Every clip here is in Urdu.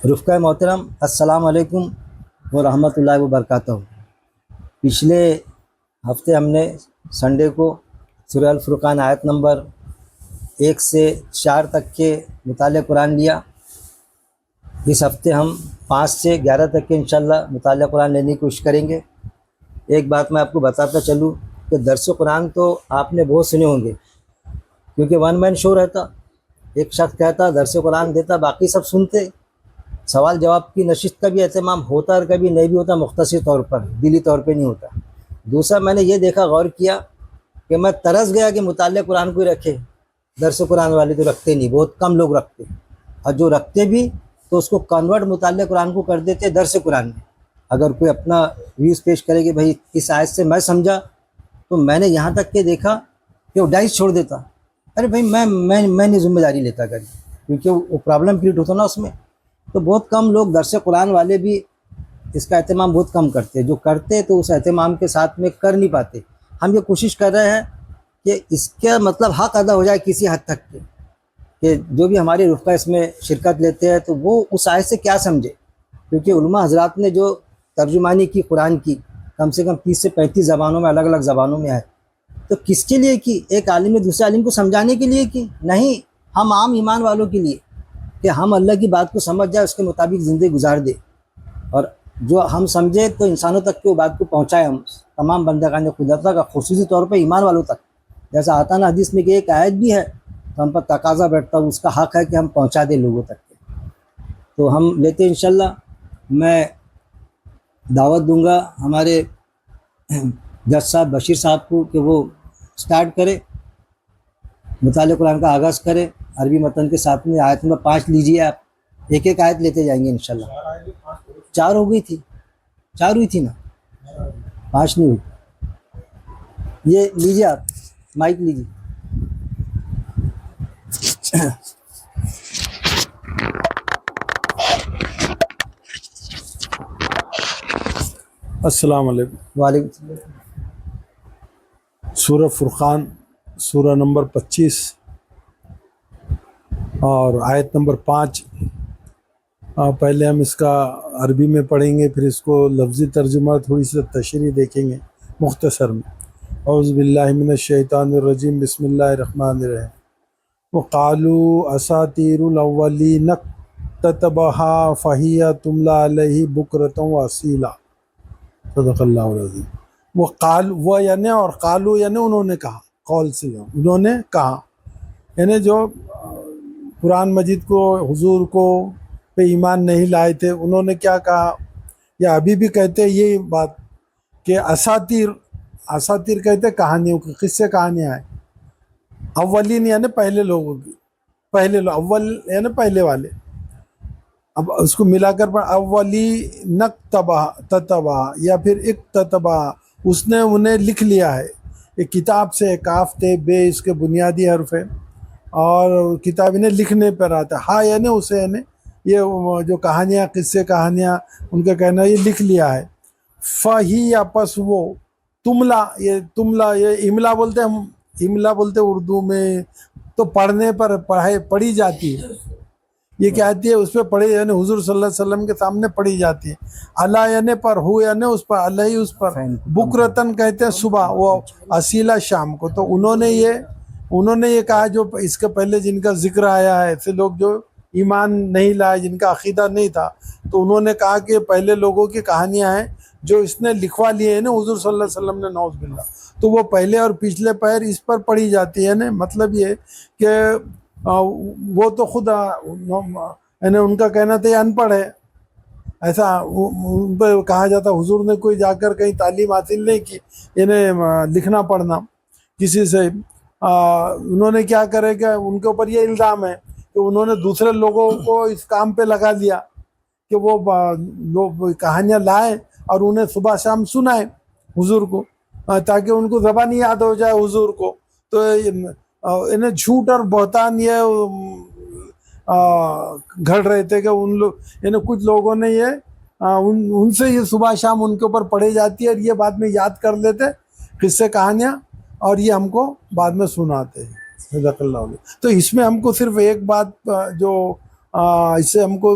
رفقۂ محترم، السلام علیکم ورحمۃ اللہ وبرکاتہ۔ پچھلے ہفتے ہم نے سنڈے کو سورہ الفرقان آیت نمبر 1 سے 4 تک کے مطالعہ قرآن لیا۔ اس ہفتے ہم 5 سے 11 تک کے انشاءاللہ مطالعہ قرآن لینے کی کوشش کریں گے۔ ایک بات میں آپ کو بتاتا چلوں کہ درس قرآن تو آپ نے بہت سنے ہوں گے، کیونکہ ون مین شو رہتا، ایک شخص کہتا درس قرآن دیتا، باقی سب سنتے۔ سوال جواب کی نشست کا بھی اہتمام ہوتا اور کبھی نہیں بھی ہوتا، مختصر طور پر، دلی طور پہ نہیں ہوتا۔ دوسرا، میں نے یہ دیکھا، غور کیا کہ میں ترس گیا کہ مطالعہ قرآن کو ہی رکھے، درس قرآن والے تو رکھتے نہیں، بہت کم لوگ رکھتے، اور جو رکھتے بھی تو اس کو کنورٹ مطالعہ قرآن کو کر دیتے درس قرآن میں۔ اگر کوئی اپنا ویوز پیش کرے کہ بھائی اس آیت سے میں سمجھا، تو میں نے یہاں تک کہ دیکھا کہ وہ ڈائس چھوڑ دیتا۔ ارے بھائی میں نہیں ذمہ داری لیتا کبھی، کیونکہ وہ پرابلم کریٹ ہوتا نا اس میں۔ تو بہت کم لوگ، درس قرآن والے بھی اس کا اہتمام بہت کم کرتے، جو کرتے تو اس اہتمام کے ساتھ میں کر نہیں پاتے۔ ہم یہ کوشش کر رہے ہیں کہ اس کا مطلب حق ادا ہو جائے کسی حد تک کے، کہ جو بھی ہمارے رفقا اس میں شرکت لیتے ہیں تو وہ اس آیت سے کیا سمجھے، کیونکہ علماء حضرات نے جو ترجمانی کی قرآن کی، کم سے کم 30 سے 35 زبانوں میں، الگ الگ زبانوں میں ہے، تو کس کے لیے کی؟ ایک عالم نے دوسرے عالم کو سمجھانے کے لیے کی؟ نہیں، ہم عام ایمان والوں کے لیے، کہ ہم اللہ کی بات کو سمجھ جائے، اس کے مطابق زندگی گزار دے، اور جو ہم سمجھے تو انسانوں تک کی وہ بات کو پہنچائے، ہم تمام بندگان خدا کا، خصوصی طور پہ ایمان والوں تک۔ جیسا آتا نا حدیث میں کہ ایک آیت بھی ہے تو ہم پر تقاضا بیٹھتا ہوں، اس کا حق ہے کہ ہم پہنچا دیں لوگوں تک کے۔ تو ہم لیتے ہیں انشاءاللہ۔ میں دعوت دوں گا ہمارے جج صاحب بشیر صاحب کو کہ وہ سٹارٹ کرے، مطالعہ قرآن کا آغاز کرے عربی متن کے ساتھ میں۔ آیت نمبر 5 لیجیے آپ، ایک ایک آیت لیتے جائیں گے انشاءاللہ۔ 4 ہو گئی تھی، 4 ہوئی تھی نا، 5 نہیں ہوئی۔ یہ لیجیے آپ، مائک لیجیے۔ السلام علیکم۔ وعلیکم السلام۔ سورہ فرقان، سورہ نمبر 25 اور آیت نمبر 5۔ پہلے ہم اس کا عربی میں پڑھیں گے، پھر اس کو لفظی ترجمہ تھوڑی سی تشریح دیکھیں گے مختصر میں۔ اعوذ باللہ من الشیطان الرجیم، بسم اللہ الرحمن الرحیم۔ وقالوا اساطیر الاولین اکتتبھا فہی تملی علیہ بکرۃ واصیلا۔ صدق اللہ العظیم۔ وہ یعنی اور قالو یعنی انہوں نے کہا، قول سے انہوں نے کہا، یعنی جو قرآن مجید کو، حضور کو پہ ایمان نہیں لائے تھے، انہوں نے کیا کہا، یا ابھی بھی کہتے ہیں یہ بات کہ اساطیر کہتے کہانیوں کی، قصے کہانیاں ہیں۔ اولین یعنی پہلے لوگوں کی، پہلے لوگ، اول یعنی پہلے والے، اب اس کو ملا کر اولی تتبا یا پھر اکتتبا، اس نے انہیں لکھ لیا ہے۔ ایک کتاب سے، کاف تے بے اس کے بنیادی حرف ہے، اور کتاب انہیں لکھنے پر آتا ہے۔ ہاں یعنی اسے، یعنی یہ جو کہانیاں، قصے کہانیاں، ان کا کہنا ہے یہ لکھ لیا ہے۔ فہی یا پس وہ، تملا، یہ املا بولتے ہیں، ہم املا بولتے ہیں اردو میں، تو پڑھنے پر، پڑھی جاتی ہے۔ یہ کیا آتی ہے، اس پہ پڑھی، یعنی حضور صلی اللہ علیہ وسلم کے سامنے پڑھی جاتی ہے۔ اللہ یعنی پر، ہو یعنی اس پر، علیہ اس پر، بکرتن کہتے ہیں صبح، وہ اصیلا شام کو۔ تو انہوں نے یہ کہا، جو اس کے پہلے جن کا ذکر آیا ہے، ایسے لوگ جو ایمان نہیں لائے، جن کا عقیدہ نہیں تھا، تو انہوں نے کہا کہ پہلے لوگوں کی کہانیاں ہیں جو اس نے لکھوا لیے ہیں نا حضور صلی اللہ علیہ وسلم نے، نعوذ باللہ، تو وہ پہلے اور پچھلے پیر اس پر پڑھی جاتی ہے نا۔ مطلب یہ کہ وہ تو خود، یعنی ان کا کہنا تھا یہ ان پڑھ ہے، ایسا ان پہ کہا جاتا۔ حضور نے کوئی جا کر کہیں تعلیم حاصل نہیں کی، انہیں لکھنا پڑھنا کسی سے۔ انہوں نے کیا کرے کہ ان کے اوپر یہ الزام ہے کہ انہوں نے دوسرے لوگوں کو اس کام پہ لگا دیا کہ وہ لوگ کہانیاں لائیں اور انہیں صبح شام سنائیں حضور کو، تاکہ ان کو زبانی یاد ہو جائے حضور کو۔ تو انہیں جھوٹ اور بہتان یہ گھڑ رہے تھے کہ ان لوگ، یعنی کچھ لوگوں نے یہ ان سے یہ صبح شام ان کے اوپر پڑھی جاتی ہے، اور یہ بعد میں یاد کر لیتے قصے کہانیاں، اور یہ ہم کو بعد میں سناتے ہیں۔ صدق اللہ علیہ۔ تو اس میں ہم کو صرف ایک بات جو اس سے ہم کو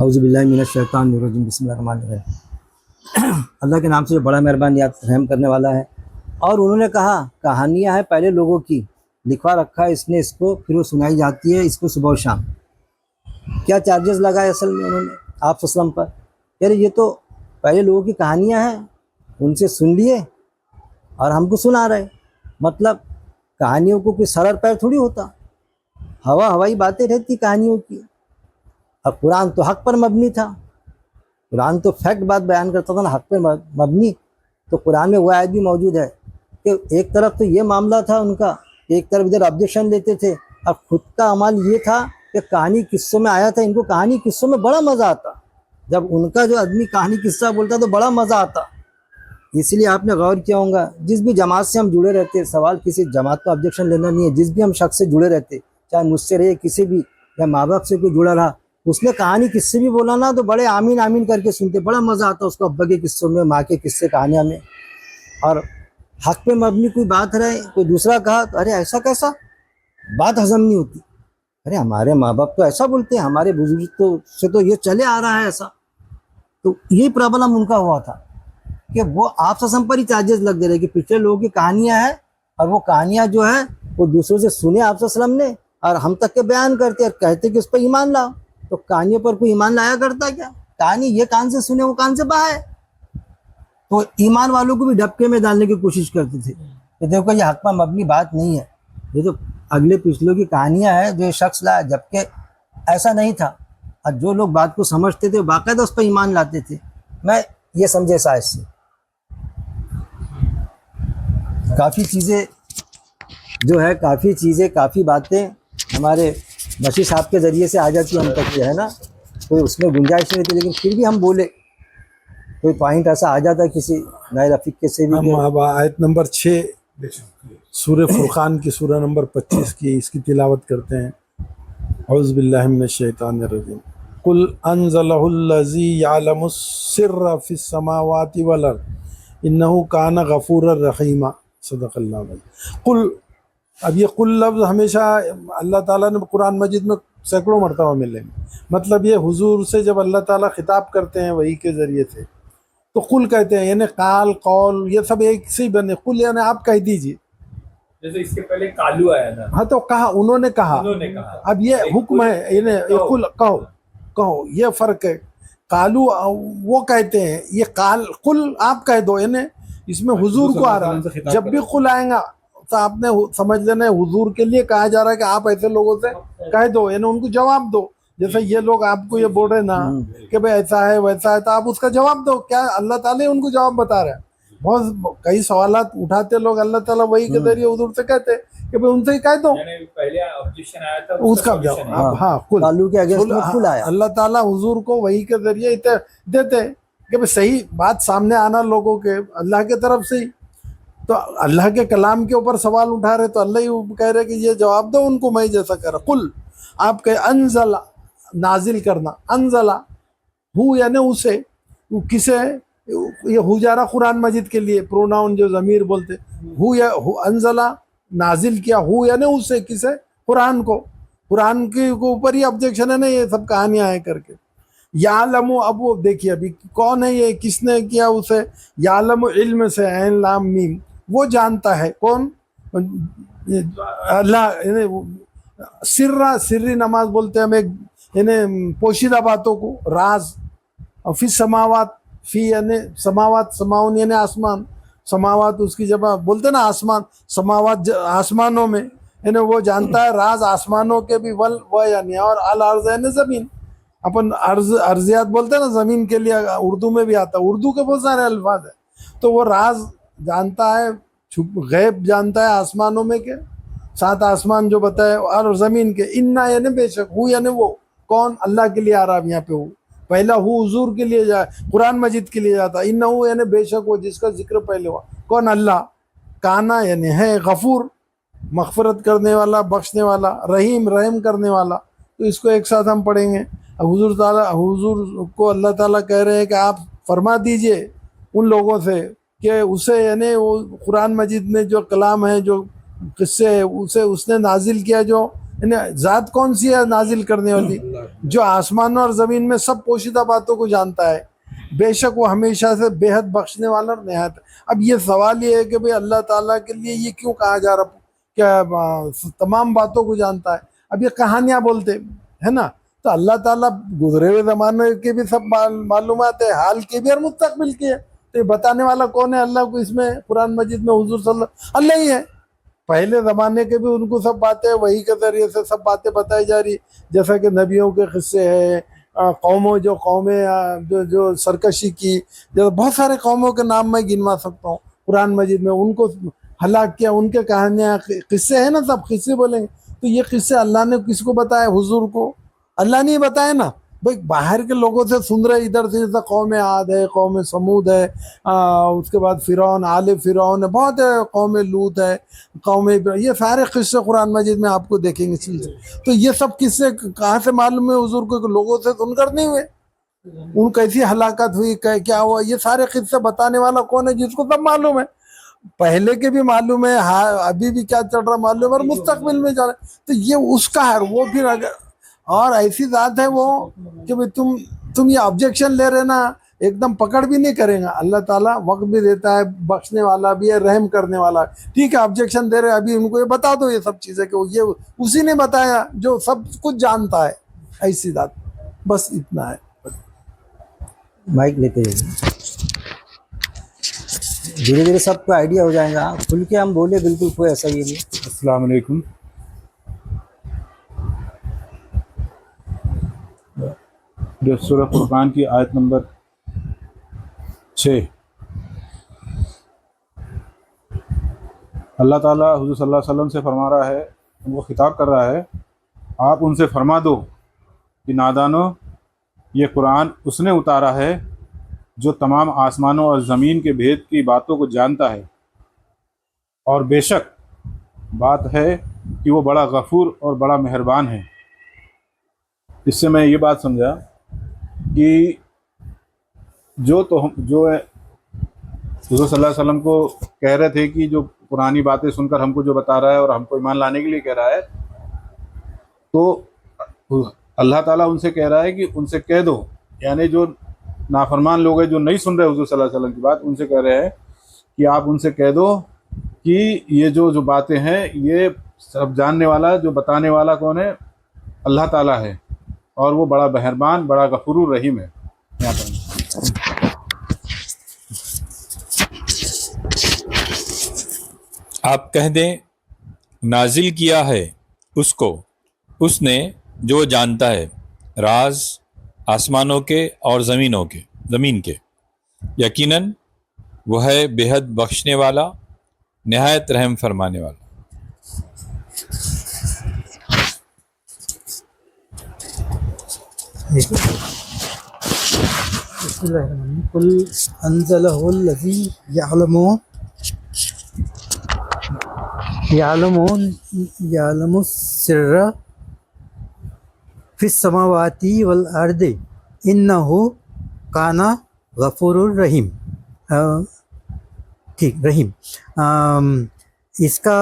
اعوذ باللہ من الشیطان الرجیم، بسم اللہ الرحمن الرحیم۔ اللہ کے نام سے جو بڑا مہربان یاد رحم کرنے والا ہے۔ اور انہوں نے کہا کہانیاں ہیں پہلے لوگوں کی، لکھوا رکھا ہے اس نے اس کو، پھر وہ سنائی جاتی ہے اس کو صبح و شام۔ کیا چارجز لگائے اصل میں انہوں نے آپ صلی اللہ علیہ وسلم پر؟ یار یہ تو پہلے لوگوں کی کہانیاں ہیں، ان سے سن لیے اور ہم کو سنا رہے۔ مطلب کہانیوں کو کوئی سر اور پیر تھوڑی ہوتا، ہوائی باتیں رہتی کہانیوں کی۔ اور قرآن تو حق پر مبنی تھا، قرآن تو فیکٹ بات بیان کرتا تھا نا، حق پر مبنی۔ تو قرآن میں وہ آیت بھی موجود ہے کہ ایک طرف تو یہ معاملہ تھا ان کا، ایک طرف ادھر آبجیکشن لیتے تھے، اور خود کا عمل یہ تھا کہ کہانی قصوں میں آیا تھا، ان کو کہانی قصوں میں بڑا مزہ آتا۔ جب ان کا جو آدمی کہانی قصہ بولتا تو بڑا مزہ آتا۔ اس لیے آپ نے غور کیا ہوگا جس بھی جماعت سے ہم جڑے رہتے، سوال کسی جماعت کا آبجیکشن لینا نہیں ہے، جس بھی ہم شخص سے جڑے رہتے، چاہے مجھ سے رہے کسی بھی، یا ماں باپ سے کوئی جڑا رہا، اس نے کہانی کس سے بھی بولا نا تو بڑے آمین آمین کر کے سنتے، بڑا مزہ آتا اس کو، ابا کے قصوں میں، ماں کے قصے کہانیاں میں۔ اور حق پہ مبنی کوئی بات رہے، کوئی دوسرا کہا تو ارے ایسا کیسا، بات ہضم نہیں ہوتی۔ ارے ہمارے ماں باپ تو ایسا بولتے ہیں، ہمارے بزرگ تو سے تو یہ چلے آ رہا ہے ایسا۔ تو یہی پرابلم ان کا ہوا تھا کہ وہ آپ سسم پر ہی چارجز لگ دے رہے کہ پچھلے لوگوں کی کہانیاں ہیں، اور وہ کہانیاں جو ہیں وہ دوسروں سے سنے آپ صلی اللہ علیہ وسلم نے، اور ہم تک کے بیان کرتے اور کہتے کہ اس پر ایمان لاؤ۔ تو کہانیوں پر کوئی ایمان لایا کرتا کیا؟ کہانی یہ کان سے سنے وہ کان سے بہائے۔ تو ایمان والوں کو بھی ڈھبکے میں ڈالنے کی کوشش کرتے تھے کہ دیکھو یہ حق پر مبنی بات نہیں ہے، یہ تو اگلے پچھلوں کی کہانیاں ہیں جو یہ شخص لایا، جبکہ ایسا نہیں تھا۔ اور جو لوگ بات کو سمجھتے تھے باقاعدہ اس پر ایمان لاتے تھے۔ میں یہ سمجھے سائز سے کافی چیزیں جو ہے، کافی باتیں ہمارے بشیر صاحب کے ذریعے سے آ جاتی ہم تک، جو ہے نا کوئی اس میں گنجائش نہیں تھی، لیکن پھر بھی ہم بولے، کوئی پوائنٹ ایسا آ جاتا ہے کسی نئے رفیق کے سے بھی کہ ہم اب آیت نمبر 6 سورہ فرقان کی سورہ نمبر 25 کی اس کی تلاوت کرتے ہیں۔ اعوذ باللہ من الشیطان الرجیم۔ قل انزلہ الذی یعلم السر فی السماوات والارض انہ کان غفورا رحیما، صدق اللہ علیہ۔ قل، اب یہ قل لفظ ہمیشہ اللہ تعالیٰ نے قرآن مجید میں سینکڑوں مرتبہ ملے ہیں۔ مطلب یہ حضور سے جب اللہ تعالیٰ خطاب کرتے ہیں وحی کے ذریعے سے تو قل کہتے ہیں، یعنی قال قول یہ سب ایک سے ہی بنے۔ قل یعنی آپ کہہ دیجئے، جیسے اس کے پہلے کالو آیا تھا، ہاں تو کہا، انہوں نے کہا، اب یہ حکم ہے، یعنی قل کہو، یہ فرق ہے۔ قالو وہ کہتے ہیں، یہ قل آپ کہہ دو، یعنی اس میں حضور کو آ رہا ہے۔ جب بھی قل آئے گا تو آپ نے سمجھ لینا ہے حضور کے لیے کہا جا رہا ہے کہ آپ ایسے لوگوں سے کہہ دو، یعنی ان کو جواب دو۔ جیسے یہ لوگ آپ کو یہ بول رہے نا کہ بھائی ایسا ہے ویسا ہے، تو آپ اس کا جواب دو۔ کیا اللہ تعالیٰ ان کو جواب بتا رہے ہیں؟ بہت کئی سوالات اٹھاتے لوگ، اللہ تعالیٰ وہی کے ذریعے حضور سے کہتے کہ بھائی ان سے ہی کہہ دو، پہلے آبجیکشن آیا تھا اس کا جواب۔ ہاں قل، کالو کے اگینسٹ میں قل آیا۔ اللہ تعالیٰ حضور کو وہی کے ذریعے دیتے کہ بھئی صحیح بات سامنے آنا لوگوں کے اللہ کے طرف سے ہی۔ تو اللہ کے کلام کے اوپر سوال اٹھا رہے تو اللہ ہی کہہ رہے کہ یہ جواب دو ان کو، میں جیسا کہہ رہا۔ قل آپ کہ انزل نازل کرنا، انزلہ ہو یعنی اسے، کسے، یہ ہو جا رہا قرآن مجید کے لیے پروناؤن جو ضمیر بولتے، ہو یا انزلہ نازل کیا، ہو یعنی اسے، کسے، قرآن کو، قرآن کے اوپر ہی آبجیکشن ہے نا یہ سب کہانیاں ہیں کر کے۔ یعلم، اب وہ دیکھیے ابھی کون ہے یہ، کس نے کیا اسے، یعلم علم سے، عین لام میم، وہ جانتا ہے، کون، اللہ، یعنی سری نماز بولتے ہیں ہم، ایک یعنی پوشیدہ باتوں کو، راز۔ اور فی سماوات، فی یعنی سماوات، سماون یعنی آسمان، سماوات اس کی جگہ بولتے نا آسمان، سماوات آسمانوں میں، یعنی وہ جانتا ہے راز آسمانوں کے بھی، و یعنی، اور الارض یعنی زمین، اپن ارضیات بولتے ہیں نا زمین کے لیے، اردو میں بھی آتا ہے، اردو کے بہت سارے الفاظ ہیں۔ تو وہ راز جانتا ہے، غیب جانتا ہے آسمانوں میں کے 7 آسمان جو بتائے، اور زمین کے۔ انا یعنی بے شک، ہو یعنی وہ، کون، اللہ کے لیے آ رہا ہے یہاں پہ، ہو پہلا ہو حضور کے لیے جائے، قرآن مجید کے لیے جاتا، انہو یعنی بے شک وہ جس کا ذکر پہلے ہوا، کون، اللہ۔ کانا یعنی ہے، غفور مغفرت کرنے والا، بخشنے والا، رحیم رحم کرنے والا۔ تو اس کو ایک ساتھ ہم پڑھیں گے۔ حضور کو اللہ تعالیٰ کہہ رہے ہیں کہ آپ فرما دیجئے ان لوگوں سے کہ اسے، یعنی وہ قرآن مجید میں جو کلام ہے، جو قصے ہے، اسے اس نے نازل کیا جو یعنی ذات کون سی ہے نازل کرنے والی؟ جو آسمانوں اور زمین میں سب پوشیدہ باتوں کو جانتا ہے، بے شک وہ ہمیشہ سے بے حد بخشنے والا اور نہایت۔ اب یہ سوال یہ ہے کہ بھئی اللہ تعالیٰ کے لیے یہ کیوں کہا جا رہا کیا تمام باتوں کو جانتا ہے؟ اب یہ کہانیاں بولتے ہے نا، تو اللہ تعالیٰ گزرے ہوئے زمانے کے بھی سب معلومات ہے، حال کے بھی اور مستقبل کے ہے، تو یہ بتانے والا کون ہے اللہ کو؟ اس میں قرآن مجید میں حضور صلی اللہ ہی ہے۔ پہلے زمانے کے بھی ان کو سب باتیں وحی کے ذریعے سے سب باتیں بتائی جا رہی، جیسا کہ نبیوں کے قصے ہیں، قومیں جو سرکشی کی، جو بہت سارے قوموں کے نام میں گنوا سکتا ہوں قرآن مجید میں، ان کو ہلاک کیا، ان کے کہانیاں قصے ہیں نا، سب قصے بولیں گے، تو یہ قصے اللہ نے کس کو بتایا؟ حضور کو اللہ نے بتایا نا۔ بھائی باہر کے لوگوں سے سن رہے ادھر سے، جیسا قوم عاد ہے، قوم سمود ہے، اس کے بعد فرعون، آل فرعون ہے، بہت ہے، قوم لوط ہے، قوم یہ سارے قصے قرآن مجید میں آپ کو دیکھیں گے چیزیں۔ تو یہ سب قصے کہاں سے معلوم ہے حضور کو؟ کہ لوگوں سے سن کر نہیں ہوئے، ان کیسی ہلاکت ہوئی، کیا ہوا، یہ سارے قصے بتانے والا کون ہے؟ جس کو سب معلوم ہے، پہلے کے بھی معلوم ہے، ابھی بھی کیا چل رہا معلوم ہے، اور مستقبل میں جا رہا ہے، تو یہ اس کا ہے۔ وہ پھر اگر اور ایسی ذات ہے وہ کہ تم یہ آبجیکشن لے رہے نا، ایک دم پکڑ بھی نہیں کرے گا۔ اللہ تعالیٰ وقت بھی دیتا ہے، بخشنے والا بھی ہے، رحم کرنے والا ہے۔ ٹھیک ہے آبجیکشن دے رہے، ابھی ان کو یہ بتا دو یہ سب چیزیں، کہ یہ اسی نے بتایا جو سب کچھ جانتا ہے، ایسی ذات، بس اتنا ہے۔ مائک لیتے جائیے، دھیرے دھیرے سب کو آئیڈیا ہو جائے گا، کھل کے ہم بولے، بالکل کوئی ایسا یہ نہیں۔ السلام علیکم۔ جو سورہ فرقان کی آیت نمبر 6، اللہ تعالیٰ حضور صلی اللہ علیہ وسلم سے فرما رہا ہے، ان کو خطاب کر رہا ہے، آپ ان سے فرما دو کہ نادانو، یہ قرآن اس نے اتارا ہے جو تمام آسمانوں اور زمین کے بھید کی باتوں کو جانتا ہے، اور بے شک بات ہے کہ وہ بڑا غفور اور بڑا مہربان ہے۔ اس سے میں یہ بات سمجھا کہ جو ہے حضور صلی اللہ علیہ وسلم کو کہہ رہے تھے کہ جو پرانی باتیں سن کر ہم کو جو بتا رہا ہے اور ہم کو ایمان لانے کے لیے کہہ رہا ہے، تو اللہ تعالیٰ ان سے کہہ رہا ہے کہ ان سے کہہ دو، یعنی جو نافرمان لوگ ہیں جو نہیں سن رہے حضور صلی اللہ علیہ وسلم کی بات، ان سے کہہ رہے ہیں کہ آپ ان سے کہہ دو کہ یہ جو باتیں ہیں یہ سب جاننے والا، جو بتانے والا کون ہے؟ اللہ تعالیٰ ہے، اور وہ بڑا مہربان، بڑا غفور الرحیم ہے۔ یہاں پر آپ کہہ دیں نازل کیا ہے اس کو اس نے جو جانتا ہے راز آسمانوں کے اور زمین کے، یقیناً وہ ہے بے حد بخشنے والا، نہایت رحم فرمانے والا۔ بسم اللہ الرحمن الرحیم۔ قل انزلہ الذی یعلم السر فی السماوات والارض انہ کان غفور الرحیم۔ ٹھیک، رحیم۔ اس کا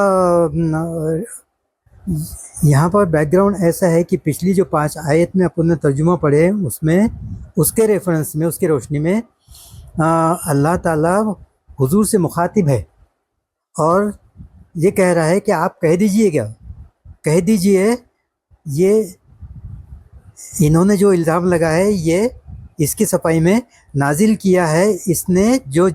یہاں پر بیک گراؤنڈ ایسا ہے کہ پچھلی جو 5 آیت میں اپنے ترجمہ پڑھے، اس میں اس کے ریفرنس میں، اس کی روشنی میں اللہ تعالیٰ حضور سے مخاطب ہے اور یہ کہہ رہا ہے کہ آپ کہہ دیجئے گا، کہہ دیجئے یہ انہوں نے جو الزام لگا ہے یہ اس کی صفائی میں نازل کیا ہے، اس نے جو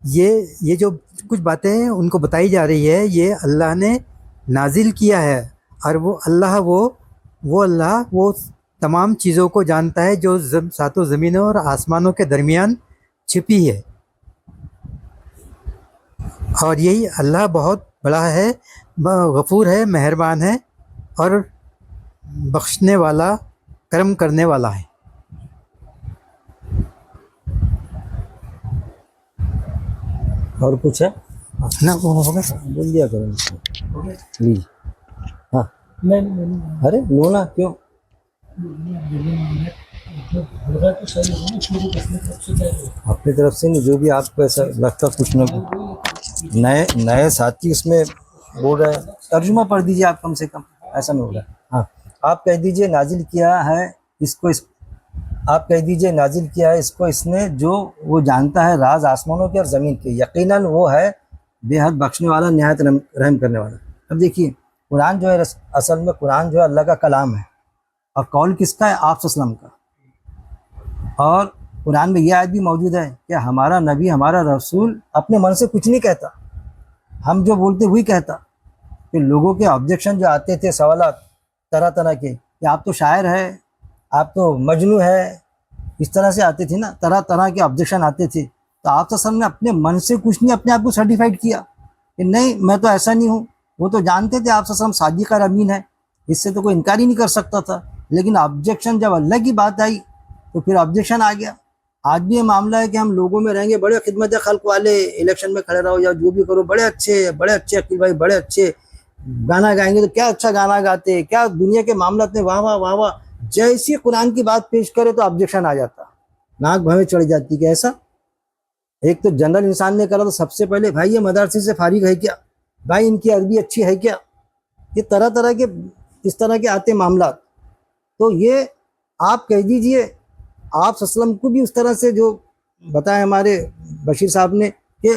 یہ جو کچھ باتیں ان کو بتائی جا رہی ہے یہ اللہ نے نازل کیا ہے، اور وہ اللہ وہ تمام چیزوں کو جانتا ہے جو ساتوں زمینوں اور آسمانوں کے درمیان چھپی ہے، اور یہی اللہ بہت بڑا ہے، غفور ہے، مہربان ہے اور بخشنے والا، کرم کرنے والا ہے۔ اور کچھ ہے نا وہ ہوگا بول دیا کرو اس کو، پلیز۔ ہاں ارے نونا کیوں؟ اپنی طرف سے نہیں، جو بھی آپ کو ایسا لگتا کچھ نہ کچھ، نئے ساتھی اس میں بول رہے ہیں، ترجمہ پڑھ دیجیے آپ کم سے کم، ایسا نہیں ہوگا. ہاں آپ کہہ دیجئے نازل کیا ہے اس کو آپ کہہ دیجئے نازل کیا ہے اس کو اس نے جو وہ جانتا ہے راز آسمانوں کے اور زمین کے, یقیناً وہ ہے بے حد بخشنے والا نہایت رحم کرنے والا. اب دیکھیے قرآن جو ہے اصل میں قرآن جو ہے اللہ کا کلام ہے, اور قول کس کا ہے؟ آپ صلی اللہ علیہ وسلم کا. اور قرآن میں یہ آیت بھی موجود ہے کہ ہمارا نبی ہمارا رسول اپنے من سے کچھ نہیں کہتا, ہم جو بولتے وہی کہتا. کہ لوگوں کے آبجیکشن جو آتے تھے سوالات طرح طرح کے کہ آپ تو شاعر ہے, آپ تو مجنون ہے, اس طرح سے آتے تھے نا, طرح طرح کے آبجیکشن آتے تھے. تو آپ صلی اللہ علیہ وسلم نے اپنے من سے کچھ نہیں اپنے آپ کو سرٹیفائڈ کیا کہ نہیں میں تو ایسا نہیں ہوں. وہ تو جانتے تھے آپ صلی اللہ علیہ وسلم صادق اور امین ہے, اس سے تو کوئی انکار ہی نہیں کر سکتا تھا. لیکن آبجیکشن جب اللہ کی بات آئی تو پھر آبجیکشن آ گیا. آج بھی یہ معاملہ ہے کہ ہم لوگوں میں رہیں گے بڑے خدمت خلق والے, الیکشن میں کھڑے رہو یا جو بھی کرو, بڑے اچھے عقیل بھائی بڑے اچھے گانا گائیں گے تو کیا اچھا گانا گاتے, کیا دنیا کے معاملات میں واہ واہ واہ واہ. جیسی قرآن کی بات پیش کرے تو آبجیکشن آ جاتا, ناک بھویں چڑھ جاتی کہ ایسا. ایک تو جنرل انسان نے کرا تو سب سے پہلے بھائی یہ مدرسے سے فارغ ہے کیا, بھائی ان کی عربی اچھی ہے کیا, یہ طرح طرح کے اس طرح کے آتے معاملات. تو یہ آپ کہہ دیجئے آپ صلی اللہ علیہ وسلم کو بھی اس طرح سے جو بتایا ہمارے بشیر صاحب نے کہ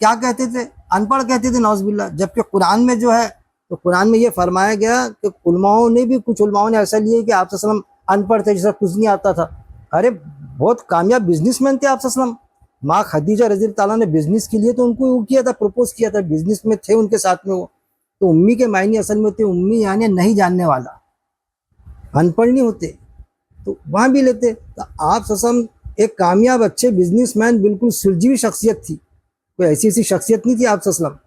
کیا کہتے تھے, ان پڑھ کہتے تھے نعوذ باللہ. جبکہ قرآن میں جو ہے تو قرآن میں یہ فرمایا گیا کہ علماؤں نے بھی کچھ علماؤں نے ایسا لیے کہ آپ صلی اللہ علیہ وسلم ان پڑھ تھے, جیسا کچھ نہیں آتا تھا. ارے بہت کامیاب بزنس مین تھے آپ صلی اللہ علیہ وسلم. ماں خدیجہ رضی اللہ تعالیٰ نے بزنس کے لیے تو ان کو وہ کیا تھا, پروپوز کیا تھا, بزنس میں تھے ان کے ساتھ میں وہ. تو امی کے معنی اصل میں تھے امی یعنی نہیں جاننے والا, ان پڑھ نہیں ہوتے, تو وہاں بھی لیتے. تو آپ صلی اللہ علیہ وسلم ایک کامیاب اچھے بزنس مین بالکل سلجھی ہوئی شخصیت تھی, کوئی ایسی شخصیت نہیں تھی آپ صلی اللہ علیہ وسلم.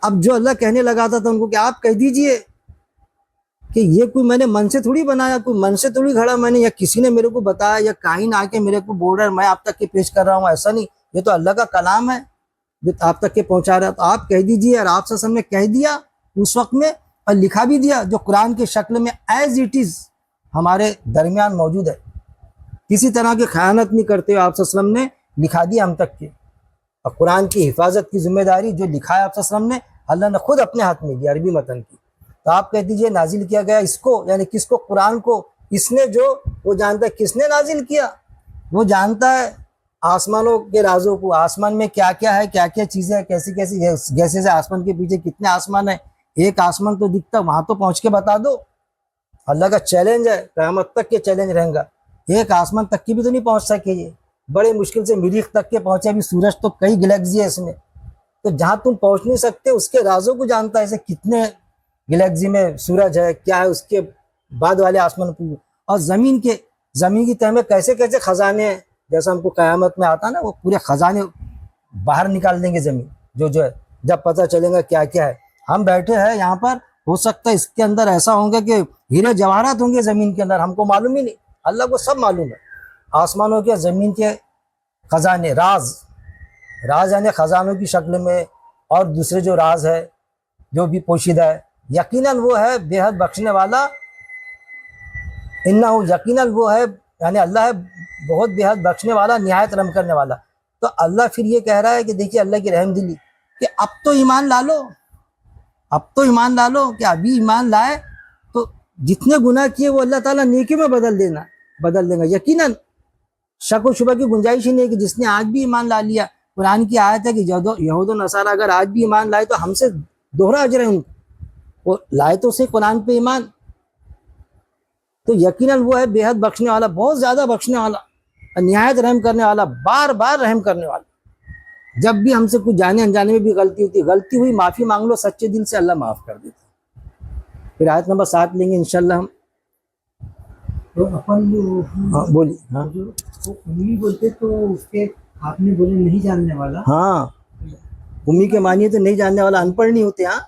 اب جو اللہ کہنے لگا تھا ان کو کہ آپ کہہ دیجئے کہ یہ کوئی میں نے من سے تھوڑی بنایا, کوئی من سے تھوڑی گھڑا میں نے, یا کسی نے میرے کو بتایا یا کائن آ کے میرے کو بول رہا ہے میں آپ تک کے پیش کر رہا ہوں, ایسا نہیں. یہ تو اللہ کا کلام ہے جو آپ تک کے پہنچا رہا ہے. تو آپ کہہ دیجئے, اور آپ صلی اللہ علیہ وسلم نے کہہ دیا اس وقت میں, اور لکھا بھی دیا جو قرآن کے شکل میں ایز اٹ از ہمارے درمیان موجود ہے. کسی طرح کی خیانت نہیں کرتے آپ صلی اللہ علیہ وسلم نے لکھا دیا ہم تک کے. اور قرآن کی حفاظت کی ذمہ داری جو لکھا ہے آپ صلی اللہ علیہ وسلم نے, اللہ نے خود اپنے ہاتھ میں لیا عربی متن کی. تو آپ کہہ دیجئے نازل کیا گیا اس کو, یعنی کس کو؟ قرآن کو. اس نے جو وہ جانتا ہے کس نے نازل کیا, وہ جانتا ہے آسمانوں کے رازوں کو, آسمان میں کیا کیا ہے, کیا کیا چیزیں ہیں, کیسی کیسی جیسے سے آسمان کے پیچھے کتنے آسمان ہیں. ایک آسمان تو دکھتا, وہاں تو پہنچ کے بتا دو. اللہ کا چیلنج ہے, قیامت تک کے چیلنج رہیں گا. ایک آسمان تک کی بھی تو نہیں پہنچ سکے, یہ بڑے مشکل سے مریخ تک کے پہنچے. ابھی سورج تو کئی گلیکسی ہے اس میں, تو جہاں تم پہنچ نہیں سکتے اس کے رازوں کو جانتا ہے. ایسے کتنے گلیکسی میں سورج ہے, کیا ہے اس کے بعد والے آسمان کو, اور زمین کی تہ میں کیسے کیسے خزانے ہیں. جیسا ہم کو قیامت میں آتا نا, وہ پورے خزانے باہر نکال دیں گے زمین جو ہے, جب پتہ چلے گا کیا کیا ہے. ہم بیٹھے ہیں یہاں پر, ہو سکتا ہے اس کے اندر ایسا ہوں گا کہ ہیرے جواہرات ہوں گے زمین کے اندر, ہم کو معلوم ہی نہیں. اللہ کو سب معلوم ہے. آسمانوں کے زمین کے خزانے, راز یعنی خزانوں کی شکل میں, اور دوسرے جو راز ہے جو بھی پوشیدہ ہے, یقیناً وہ ہے بے حد بخشنے والا. انہو, یقیناً وہ ہے یعنی اللہ ہے بہت بے حد بخشنے والا, نہایت رحم کرنے والا. تو اللہ پھر یہ کہہ رہا ہے کہ دیکھیے اللہ کی رحم دلی کہ اب تو ایمان لا لو, کہ ابھی ایمان لائے تو جتنے گناہ کیے وہ اللہ تعالیٰ نیکی میں بدل دے گا. یقیناً شک و شبہ کی گنجائش ہی نہیں کہ جس نے آج بھی ایمان لا لیا. قرآن کی آیت ہے کہ یہود و نصارہ اگر آج بھی ایمان لائے تو ہم سے دوہرا اجر ہے ان کو, وہ لائے تو سے قرآن پہ ایمان. تو یقیناً وہ ہے بے حد بخشنے والا, بہت زیادہ بخشنے والا, نہایت رحم کرنے والا, بار بار رحم کرنے والا. جب بھی ہم سے کچھ جانے انجانے میں بھی غلطی ہوئی معافی مانگ لو سچے دل سے, اللہ معاف کر دیتا. پھر آیت نمبر 7 لیں گے انشاءاللہ ہم. تو اپن جو بولیے. ہاں جو امی بولتے تو اس کے آپ نے بولے نہیں جاننے والا. ہاں, امی کے معنی تو نہیں جاننے والا, ان پڑھ نہیں ہوتے. ہاں,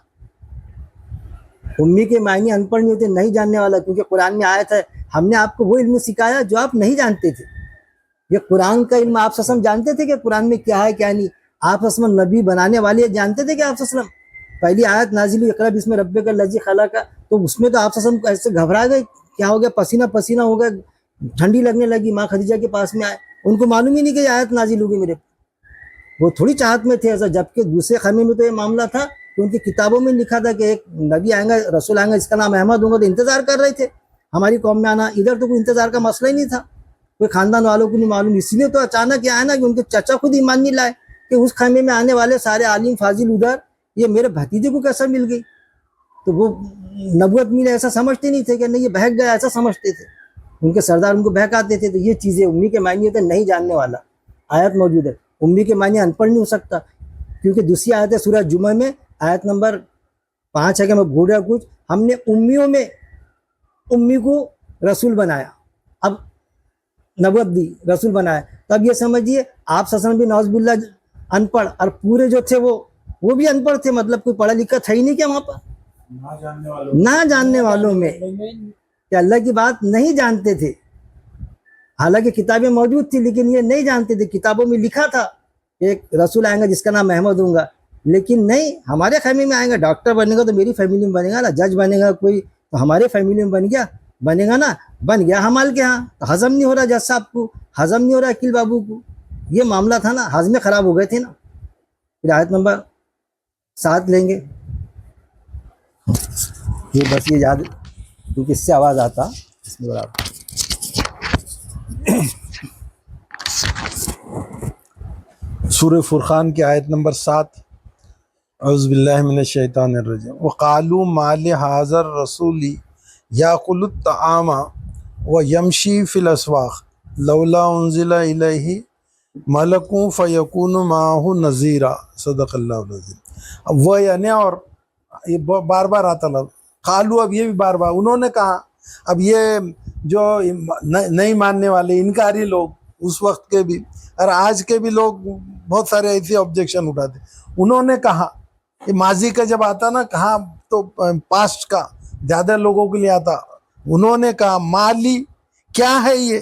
امی کے معنی ان پڑھ نہیں ہوتے, نہیں جاننے والا, کیونکہ قرآن میں آیت ہے ہم نے آپ کو وہ علم سکھایا جو آپ نہیں جانتے تھے. یہ قرآن کا علم آپ صلی اللہ علیہ وسلم جانتے تھے کہ قرآن میں کیا ہے کیا نہیں. آپ صلی اللہ علیہ وسلم نبی بنانے والے جانتے تھے کہ آپ صلی اللہ علیہ وسلم پہلی آیت نازل ہوئی اقرا بسم ربک الذی خلق, تو اس میں تو آپ صلی اللہ علیہ وسلم ایسے گھبرا گئے, کیا ہو گیا, پسینہ ہو گیا, ٹھنڈی لگنے لگی. ماں خدیجہ کے پاس میں آئے, ان کو معلوم ہی نہیں کہ یہ آیت نازل ہوگی میرے, وہ تھوڑی چاہت میں تھے ایسا. جبکہ دوسرے خیمے میں تو یہ معاملہ تھا کہ ان کی کتابوں میں لکھا تھا کہ ایک نبی آئیں گا، رسول آئیں گا جس کا نام احمد ہوگا، تو انتظار کر رہے تھے ہماری قوم میں آنا. ادھر تو کوئی انتظار کا مسئلہ ہی نہیں تھا، کوئی خاندان والوں کو نہیں معلوم. اس لیے تو اچانک یہ آیا نا کہ ان کے چچا خود ایمان نہیں لائے کہ اس خیمے میں آنے والے سارے عالم فاضل ادھر، یہ میرے بھتیجے کو کیسا مل گئی. تو وہ نبوت ملے ایسا سمجھتے نہیں تھے کہ نہیں یہ بہک گیا، ایسا سمجھتے تھے. ان کے سردار ان کو بہکاتے تھے. تو یہ چیزیں امی کے معنی ہوتے نہیں جاننے والا. آیت موجود ہے، امی کے معنی ان پڑھ نہیں ہو سکتا، کیونکہ دوسری آیت ہے سورہ جمعہ میں آیت نمبر 5 ہے کہ میں بھول رہا کچھ، ہم نے امیوں میں امی کو رسول بنایا، اب نبوت دی رسول بنایا. تب یہ سمجھیے آپ سسن بھی نوز باللہ ان پڑھ، اور پورے جو تھے وہ بھی ان پڑھ تھے، مطلب کوئی پڑھا لکھا تھا ہی نہیں کیا وہاں پر. نہ جاننے والوں میں کہ اللہ کی بات نہیں جانتے تھے. حالانکہ کتابیں موجود تھی لیکن یہ نہیں جانتے تھے. کتابوں میں لکھا تھا ایک رسول آئیں گا جس کا نام احمد ہوں گا، لیکن نہیں ہمارے فیملی میں آئیں گا. ڈاکٹر بنے گا تو میری فیملی میں بنے گا نا، جج بنے گا کوئی تو ہمارے فیملی میں بنے گا نا. بن گیا ہمال کے ہاں تو ہضم نہیں ہو رہا جج صاحب کو، ہضم نہیں ہو رہا عقیل بابو کو. یہ معاملہ تھا نا، ہاضمے خراب ہو گئے تھے نا. پھر آیت نمبر 7 لیں گے. یہ بس یہ یاد کیونکہ اس سے آواز آتا اس میں برابر. سورہ فرقان کی آیت نمبر 7. اعوذ باللہ من الشیطان الرجیم. وقالوا ما لهذا الرسول یاکل الطعام ویمشی فی الاسواق لولا انزل الیہ ملک فیکون معہ نذیرا. صدق اللہ العظیم. اب وہ یعنی اور یہ بار بار آتا لفظ قالو، اب یہ بھی بار بار انہوں نے کہا. اب یہ جو نہیں ماننے والے انکاری لوگ اس وقت کے بھی اور آج کے بھی لوگ بہت سارے ایسے آبجیکشن اٹھاتے. انہوں نے کہا، یہ ماضی کا جب آتا نا کہاں تو پاسٹ کا زیادہ لوگوں کے لیے آتا. انہوں نے کہا مالی کیا ہے یہ،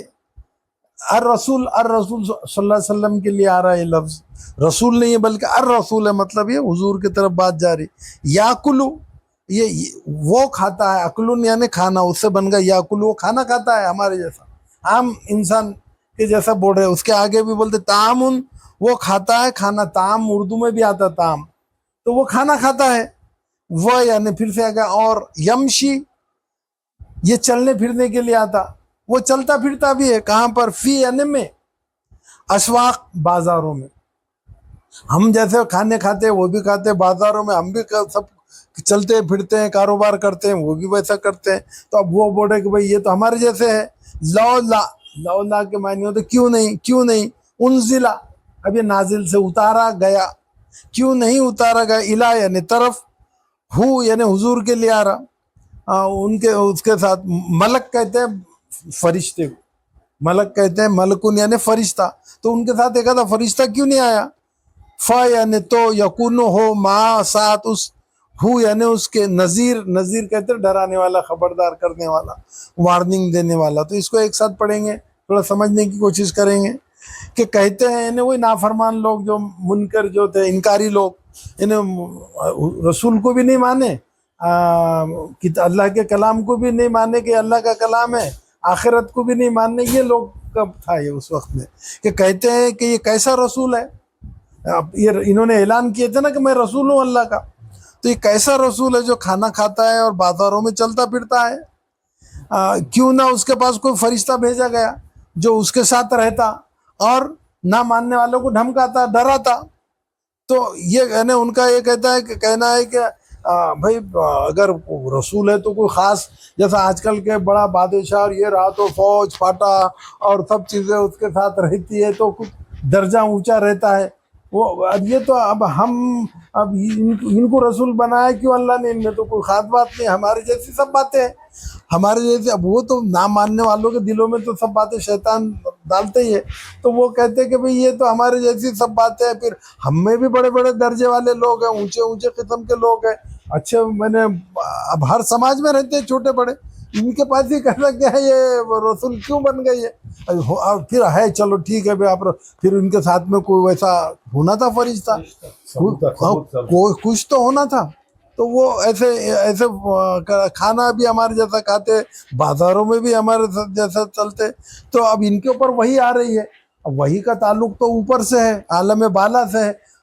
الرسول صلی اللہ علیہ وسلم کے لیے آ رہا ہے یہ لفظ. رسول نہیں ہے بلکہ الرسول ہے، مطلب یہ حضور کی طرف بات جا رہی. یاکلو یہ وہ کھاتا ہے، اکلن یعنی کھانا، اس سے بن گیا یاکلو، وہ کھانا کھاتا ہے ہمارے جیسا، عام انسان کے جیسا بول رہے. اس کے آگے بھی بولتے تعامن، وہ کھاتا ہے کھانا. تعام اردو میں بھی آتا تعام، تو وہ کھانا کھاتا ہے. وہ یعنی پھر سے آگے اور یمشی یہ چلنے پھرنے کے لیے آتا، وہ چلتا پھرتا بھی ہے. کہاں پر؟ فی یعنی میں، اسواق بازاروں میں. ہم جیسے کھانے کھاتے ہیں وہ بھی کھاتے ہیں بازاروں میں، ہم بھی سب چلتے پھرتے ہیں کاروبار کرتے ہیں، وہ بھی ویسا کرتے ہیں. تو اب وہ بول رہے کہ بھئی یہ تو ہمارے جیسے ہے. لولا کے معنی ہوتے کیوں نہیں. انزلہ اب یہ نازل سے اتارا گیا، کیوں نہیں اتارا گیا. الہ یعنی طرف، ہو یعنی حضور کے لیے آ رہا. ان کے اس کے ساتھ ملک کہتے ہیں فرشتے کو، ملک کہتے ہیں ملکن یعنی فرشتہ. تو ان کے ساتھ ایک آدھا فرشتہ کیوں نہیں آیا. فا یعنی تو، یکون ہو، ما ساتھ اس، ہو یعنی اس کے، نذیر کہتے ہیں ڈرانے والا، خبردار کرنے والا، وارننگ دینے والا. تو اس کو ایک ساتھ پڑھیں گے، تھوڑا سمجھنے کی کوشش کریں گے کہ کہتے ہیں یعنی وہی نافرمان لوگ جو منکر جو تھے، انکاری لوگ، یعنی رسول کو بھی نہیں مانے، اللہ کے کلام کو بھی نہیں مانے کہ اللہ کا کلام ہے، آخرت کو بھی نہیں ماننے. یہ لوگ کب تھا یہ اس وقت میں کہ کہتے ہیں کہ یہ کیسا رسول ہے. یہ انہوں نے اعلان کیے تھے نا کہ میں رسول ہوں اللہ کا. تو یہ کیسا رسول ہے جو کھانا کھاتا ہے اور بازاروں میں چلتا پھرتا ہے. کیوں نہ اس کے پاس کوئی فرشتہ بھیجا گیا جو اس کے ساتھ رہتا اور نہ ماننے والوں کو دھمکاتا، ڈراتا. تو یہ یعنی ان کا یہ کہنا ہے کہ بھائی اگر رسول ہے تو کوئی خاص، جیسا آج کل کے بڑا بادشاہ اور یہ رہا تو فوج پھاٹا اور سب چیزیں اس کے ساتھ رہتی ہے تو کچھ درجہ اونچا رہتا ہے. وہ اب یہ تو اب ان کو رسول بنایا کیوں اللہ نے، ان میں تو کوئی خاص بات نہیں. ہمارے جیسی سب باتیں ہیں، ہمارے جیسے. اب وہ تو نہ ماننے والوں کے دلوں میں تو سب باتیں شیطان ڈالتے ہی ہے. تو وہ کہتے کہ بھئی یہ تو ہمارے جیسی سب باتیں ہیں. پھر ہم میں بھی بڑے بڑے درجے والے لوگ ہیں، اونچے قسم کے لوگ ہیں، اچھے. میں نے اب ہر سماج میں رہتے ہیں چھوٹے بڑے، ان کے پاس ہی کہنا کیا ہے یہ رسول کیوں بن گئی ہے. اور پھر ہے چلو ٹھیک ہے آپ، پھر ان کے ساتھ میں کوئی ویسا ہونا تھا فرشتہ، کوئی کچھ تو ہونا تھا. تو وہ ایسے کھانا بھی ہمارے جیسا کھاتے، بازاروں میں بھی ہمارے جیسا چلتے. تو اب ان کے اوپر وہی آ رہی ہے. اب وہی کا تعلق تو اوپر سے ہے، عالم بالا سے ہے.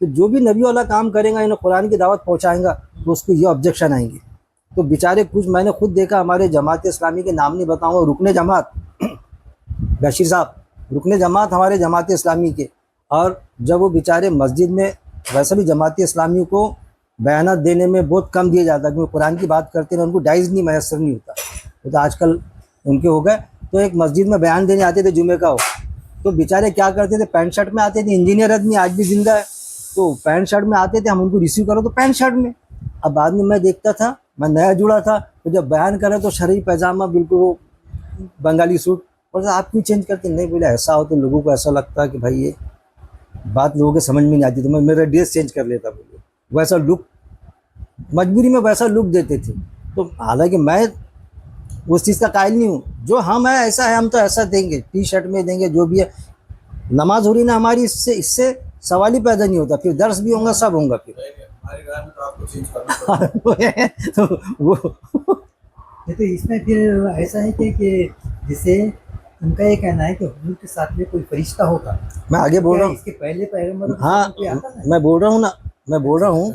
تو جو بھی نبی والا کام کرے گا انہیں قرآن کی دعوت پہنچائیں گا تو اس کو یہ آبجیکشن آئیں گے. تو بیچارے کچھ میں نے خود دیکھا ہمارے جماعت اسلامی کے نام نہیں بتاؤں گا, رکن جماعت بشیر صاحب رکن جماعت ہمارے جماعت اسلامی کے, اور جب وہ بیچارے مسجد میں, ویسے بھی جماعت اسلامی کو بیانات دینے میں بہت کم دیا جاتا ہے کیونکہ قرآن کی بات کرتے ہیں ان کو ڈائز نہیں میسر نہیں ہوتا, وہ تو آج کل ان کے ہو گئے. تو ایک مسجد میں بیان دینے آتے تھے جمعے کا, ہو تو بیچارے کیا کرتے تھے, پینٹ شرٹ میں آتے تھے. انجینئر آدمی آج بھی زندہ ہے, تو پینٹ شرٹ میں آتے تھے, ہم ان کو ریسیو کرو تو پینٹ شرٹ میں. اب بعد میں میں دیکھتا تھا, میں نیا جڑا تھا, تو جب بیان کرے تو شرعی پیجامہ بالکل وہ بنگالی سوٹ, اور آپ کیوں چینج کرتے؟ نہیں بولے ایسا ہو تو لوگوں کو ایسا لگتا ہے کہ بھائی یہ بات لوگوں کے سمجھ میں نہیں آتی, تو میں میرا ڈریس چینج کر لیتا. بولے ویسا لک, مجبوری میں ویسا لک دیتے تھے. تو حالانکہ میں اس چیز کا قائل نہیں ہوں, جو ہم ہے ایسا ہے, ہم تو ایسا دیں گے, ٹی شرٹ میں دیں گے, جو بھی ہے. نماز ہو رہی نا ہماری, اس سے سوال ہی پیدا نہیں ہوتا, پھر درس بھی ہوں گا, سب ہوں گا. پھر تو وہ تو اس میں پھر ایسا ہے کہ جسے ان کا یہ کہنا ہے کہ حضور کے ساتھ میں کوئی فرشتہ ہوگا. میں آگے بول رہا ہوں, اس کے پہلے پیغمبر ہاں میں بول رہا ہوں نا, میں بول رہا ہوں,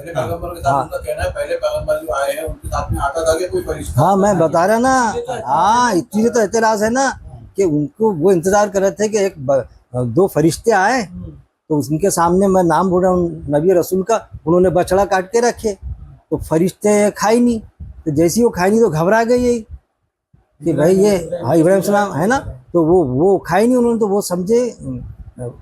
ہاں میں بتا رہا نا, ہاں اتنی تو اعتراض ہے نا کہ ان کو وہ انتظار کر رہے تھے کہ ایک دو فرشتے آئے, تو ان کے سامنے میں نام بول رہا ہوں نبی رسول کا, انہوں نے بچڑا کاٹ کے رکھے, تو فرشتے کھائی نہیں, تو جیسی وہ کھائی نہیں تو گھبرا گئی یہی کہ بھائی یہ ابراہیم السلام ہے نا, تو وہ کھائی نہیں انہوں نے, تو وہ سمجھے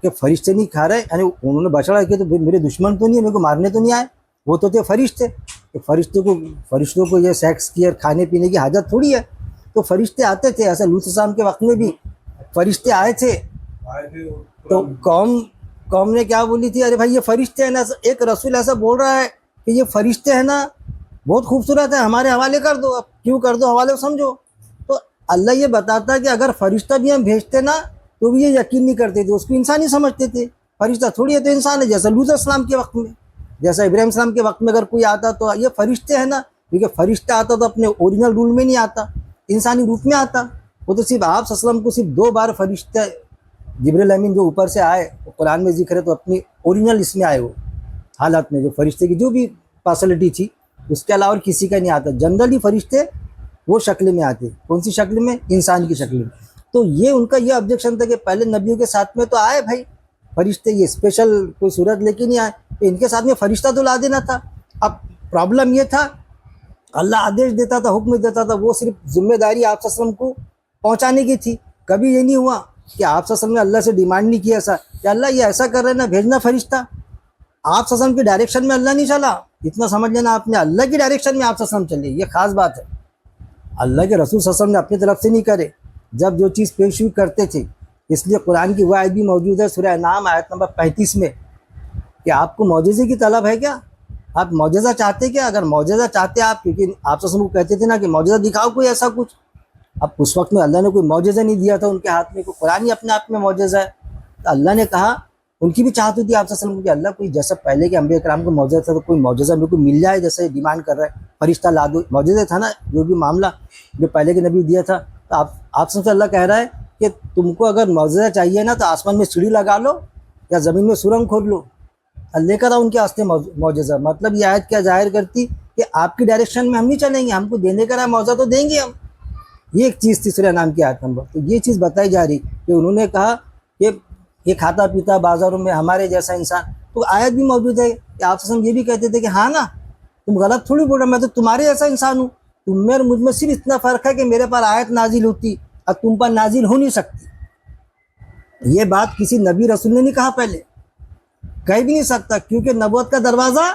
کہ فرشتے نہیں کھا رہے, یعنی انہوں نے بچڑا کیا تو میرے دشمن تو نہیں, میرے کو مارنے تو نہیں آئے, وہ تو تھے فرشتے. تو فرشتوں کو یہ سیکس کی اور کھانے پینے کی حاجت تھوڑی ہے, تو فرشتے آتے تھے. ایسا لوط السلام کے وقت میں بھی فرشتے آئے تھے, تو قوم نے کیا بولی تھی, ارے بھائی یہ فرشتے ہیں نا, ایک رسول ایسا بول رہا ہے کہ یہ فرشتے ہیں نا, بہت خوبصورت ہے, ہمارے حوالے کر دو. اب کیوں کر دو حوالے, سمجھو. تو اللہ یہ بتاتا ہے کہ اگر فرشتہ بھی ہم بھیجتے نا تو بھی یہ یقین نہیں کرتے تھے, اس کو انسان ہی سمجھتے تھے. فرشتہ تھوڑی ہے تو انسان ہے, جیسا لوط السلام کے وقت میں, جیسا ابراہیم السلام کے وقت میں اگر کوئی آتا تو یہ فرشتے ہیں نا, کیونکہ فرشتہ آتا تو اپنے اوریجنل رول میں نہیں آتا, انسانی روپ میں آتا. وہ تو صرف آپ صلی اللہ علیہ وسلم کو صرف 2 بار فرشتہ جبریل امین جو اوپر سے آئے, قرآن میں ذکر ہے, تو اپنی اوریجنل اس میں آئے, وہ حالات میں جو فرشتے کی جو بھی فیسلٹی تھی, اس کے علاوہ کسی کا نہیں آتا. جنرلی فرشتے وہ شکل میں آتے, کون سی شکل میں؟ انسان کی شکل میں. تو یہ ان کا یہ آبجیکشن تھا کہ پہلے نبیوں کے ساتھ میں تو آئے بھائی فرشتے, یہ اسپیشل کوئی صورت لے کے نہیں آئے, تو ان کے ساتھ میں فرشتہ تو لا دینا تھا. اب پرابلم یہ تھا, اللہ آدیش دیتا تھا, حکم دیتا تھا, وہ صرف ذمہ داری آپ صلی اللہ علیہ وسلم کو پہنچانے کی تھی. کبھی یہ نہیں ہوا کہ آپ صلی اللہ علیہ وسلم نے اللہ سے ڈیمانڈ نہیں کیا ایسا کہ اللہ یہ ایسا کر رہے ہیں نا, بھیجنا فرشتہ. آپ صلی اللہ علیہ وسلم کی ڈائریکشن میں اللہ نہیں چلا, اتنا سمجھ لینا آپ نے, اللہ کی ڈائریکشن میں آپ صلی اللہ علیہ وسلم چلے, یہ خاص بات ہے. اللہ کے رسول صلی اللہ علیہ وسلم نے اپنی طرف سے نہیں کرے, جب جو چیز پیش ہوئی کرتے تھے. اس لیے قرآن کی وہ آیت بھی موجود ہے سورہ انعام آیت نمبر 35 میں کہ آپ کو معجزے کی طلب ہے کیا, آپ معجزہ چاہتے کیا؟ اگر معجزہ چاہتے آپ, کیونکہ آپ صلی اللہ علیہ وسلم کو کہتے تھے نا کہ معجزہ دکھاؤ کوئی ایسا کچھ. اب اس وقت میں اللہ نے کوئی معجزہ نہیں دیا تھا ان کے ہاتھ میں, کوئی قرآن ہی اپنے آپ میں معجزہ ہے. تو اللہ نے کہا, ان کی بھی چاہت ہوتی ہے آپ صلی اللہ علیہ وسلم کو کہ اللہ کوئی جیسا پہلے کے انبیاء کرام کو معجزہ تھا, تو کوئی معجزہ میرے کو مل جائے جیسے ڈیمانڈ کر رہا ہے, فرشتہ لا دو. معجزہ تھا نا جو بھی معاملہ جو پہلے کے نبی دیا تھا. تو آپ سے اللہ کہہ رہا ہے کہ تم کو اگر معجزہ چاہیے نا تو آسمان میں سیڑھی لگا لو یا زمین میں سرنگ کھود لو, لے کر آؤ ان کے واسطے معجزہ. مطلب یہ آیت کیا ظاہر کرتی کہ آپ کی ڈائریکشن میں ہم نہیں چلیں گے, ہم کو دینے کا رہا معجزہ تو دیں گے ہم. یہ ایک چیز تھی سورہ انعام کی آیت نمبر. تو یہ چیز بتائی جا رہی کہ انہوں نے کہا کہ یہ کھاتا پیتا بازاروں میں ہمارے جیسا انسان. تو آیت بھی موجود ہے کہ آپ سے یہ بھی کہتے تھے کہ ہاں نا تم غلط تھوڑی بول رہے, میں تو تمہارے جیسا انسان ہوں, تم میں اور مجھ میں صرف اتنا فرق ہے کہ میرے پر آیت نازل ہوتی اور تم پر نازل ہو نہیں سکتی. یہ بات کسی نبی رسول نے نہیں کہا, پہلے کہہ بھی نہیں سکتا, کیونکہ نبوت کا دروازہ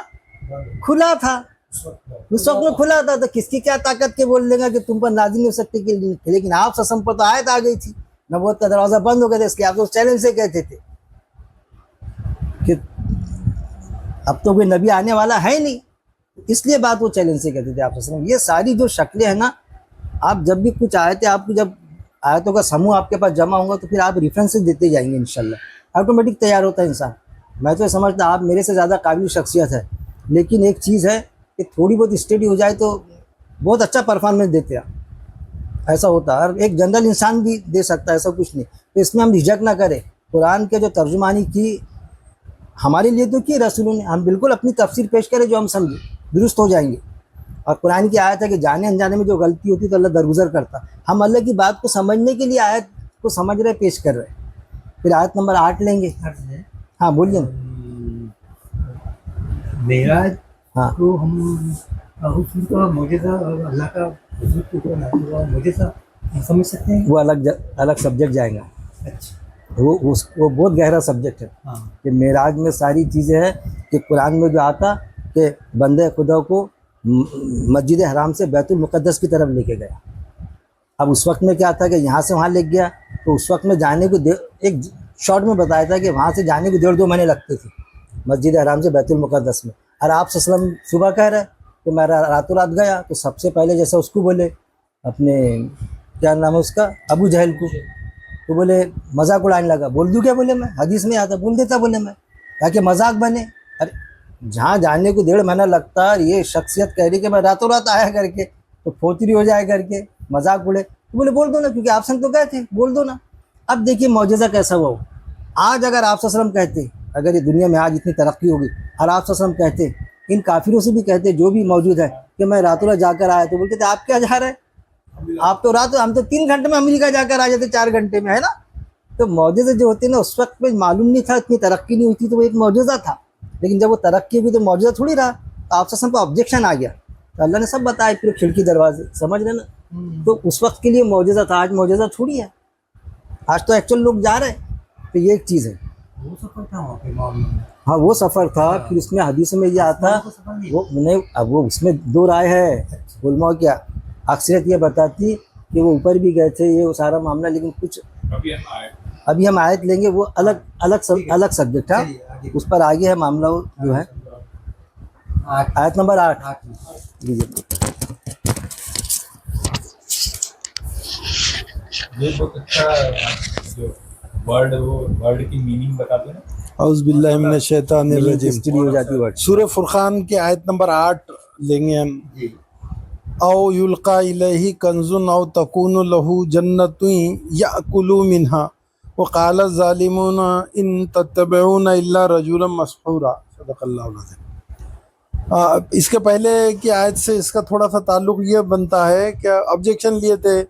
کھلا تھا, اس وقت میں کھلا تھا. تو کس کی کیا طاقت کے بول لے گا کہ تم پر نازل نہیں ہو سکتی, لیکن آپ سسم پر تو آیت آ گئی تھی, نبوت کا دروازہ بند ہو گیا تھا. اس لیے آپ اس چیلنج سے کہتے تھے کہ اب تو کوئی نبی آنے والا ہے نہیں, اس لیے بات وہ چیلنج سے کہتے تھے آپ وسلم. یہ ساری جو شکلیں ہیں نا, آپ جب بھی کچھ آیتیں, آپ کو جب آیتوں کا سموہ آپ کے پاس جمع ہوگا تو پھر آپ ریفرنسز دیتے جائیں گے انشاءاللہ, آٹومیٹک تیار ہوتا ہے انسان. میں تو سمجھتا آپ میرے سے زیادہ قابل شخصیت ہے, لیکن ایک چیز ہے کہ تھوڑی بہت اسٹڈی ہو جائے تو بہت اچھا پرفارمنس دیتے ہیں. ایسا ہوتا ہے, اور ایک جنرل انسان بھی دے سکتا ہے, ایسا کچھ نہیں. تو اس میں ہم جھجک نہ کریں. قرآن کے جو ترجمانی کی ہمارے لیے تو کیا رسولوں نے, ہم بالکل اپنی تفسیر پیش کریں جو ہم سمجھے, درست ہو جائیں گے. اور قرآن کی آیت ہے کہ جانے انجانے میں جو غلطی ہوتی تو اللہ درگزر کرتا. ہم اللہ کی بات کو سمجھنے کے لیے آیت کو سمجھ رہے, پیش کر رہے. پھر آیت نمبر 8 لیں گے. ہاں بولیے نا. معراج ہاں تو ہم حضور کا معجزہ اور اللہ کا حضور کے اوپر نازل ہوا معجزہ ہم سمجھ سکتے ہیں. وہ الگ سبجیکٹ جائے گا. اچھا. وہ بہت گہرا سبجیکٹ ہے ہاں کہ معراج میں ساری چیزیں ہیں کہ قرآن میں جو آتا کہ بندے خدا کو مسجد حرام سے بیت المقدس کی طرف لے کے گیا. اب اس وقت میں کیا تھا کہ یہاں سے وہاں لے گیا, تو اس وقت میں جانے کو ایک شارٹ میں بتایا تھا کہ وہاں سے جانے کو 1.5-2 مہینے لگتے تھے مسجد حرام سے بیت المقدس میں. اور آپ صلی اللہ علیہ وسلم صبح کہہ رہے کہ میں راتوں رات گیا, تو سب سے پہلے جیسا اس کو بولے اپنے کیا نام ہے اس کا, ابو جہل کو, تو بولے مذاق اڑانے لگا. بول دوں کیا بولے, میں حدیث میں آتا بول دیتا بولے میں, تاکہ مذاق بنے. ارے جہاں جانے کو 1.5 مہینہ لگتا اور یہ شخصیت کہہ رہی کہ میں راتوں رات آیا کر کے, تو پھوتری ہو جائے کر کے مذاق اڑے, تو بولے بول دو نا, کیونکہ آپ سن تو گئے تھے, بول دو نا. اب دیکھیے معجزہ کیسا ہوا. آج اگر آپ صلی اللہ علیہ وسلم کہتے, اگر یہ دنیا میں آج اتنی ترقی ہوگی اور آپ صلی اللہ علیہ وسلم کہتے, ان کافروں سے بھی کہتے جو بھی موجود ہے کہ میں راتوں رات جا کر آیا, تو بولتے تھے آپ کیا جا رہے ہیں, آپ تو ہم تو 3 گھنٹے میں امریکہ جا کر آ جاتے, 4 گھنٹے میں, ہے نا. تو معجزے جو ہوتے ہیں نا, اس وقت میں معلوم نہیں تھا, اتنی ترقی نہیں ہوئی تھی, تو وہ ایک معجزہ تھا. لیکن جب وہ ترقی ہوئی تو معجزہ تھوڑی رہا, تو آپ سے کو آبجیکشن آ گیا, تو اللہ نے سب بتایا پھر کھڑکی دروازے, سمجھ رہے نا. تو اس وقت کے لیے معجزہ تھا, آج معجزہ تھوڑی ہے, آج تو ایکچوئل لوگ جا رہے ہیں. تو یہ ایک چیز ہے. وہ سفر تھا وہاں پہ معلوم ہے. ہاں وہ سفر تھا. پھر اس میں حدیث میں یہ آتا, وہ نہیں, اب وہ اس میں 2 رائے ہے علماء کیا. اکثریت یہ بتاتی کہ وہ اوپر بھی گئے تھے, یہ وہ سارا معاملہ, لیکن کچھ ابھی ہم آیت لیں گے, وہ الگ سبجیکٹ ہے, اس پر آگے ہے معاملہ وہ جو ہے. آیت نمبر 8 لیجیے. یہ بہت اچھا جو ورڈ کی میننگ بتاتے ہیں. اعوذ باللہ من الشیطان الرجیم. ہسٹری ہو جاتی ورڈ. سورہ فرقان کی آیت نمبر 8 لیں گے ہم. او یلقا الیہ کنز او تکون لہ جنۃ یأکل منها وقال الظالمون ان تتبعون الا رجلا مسحورا. صدق اللہ العظیم. اس کے پہلے کی آیت سے اس کا تھوڑا سا تعلق یہ بنتا ہے کہ آبجیکشن لیے تھے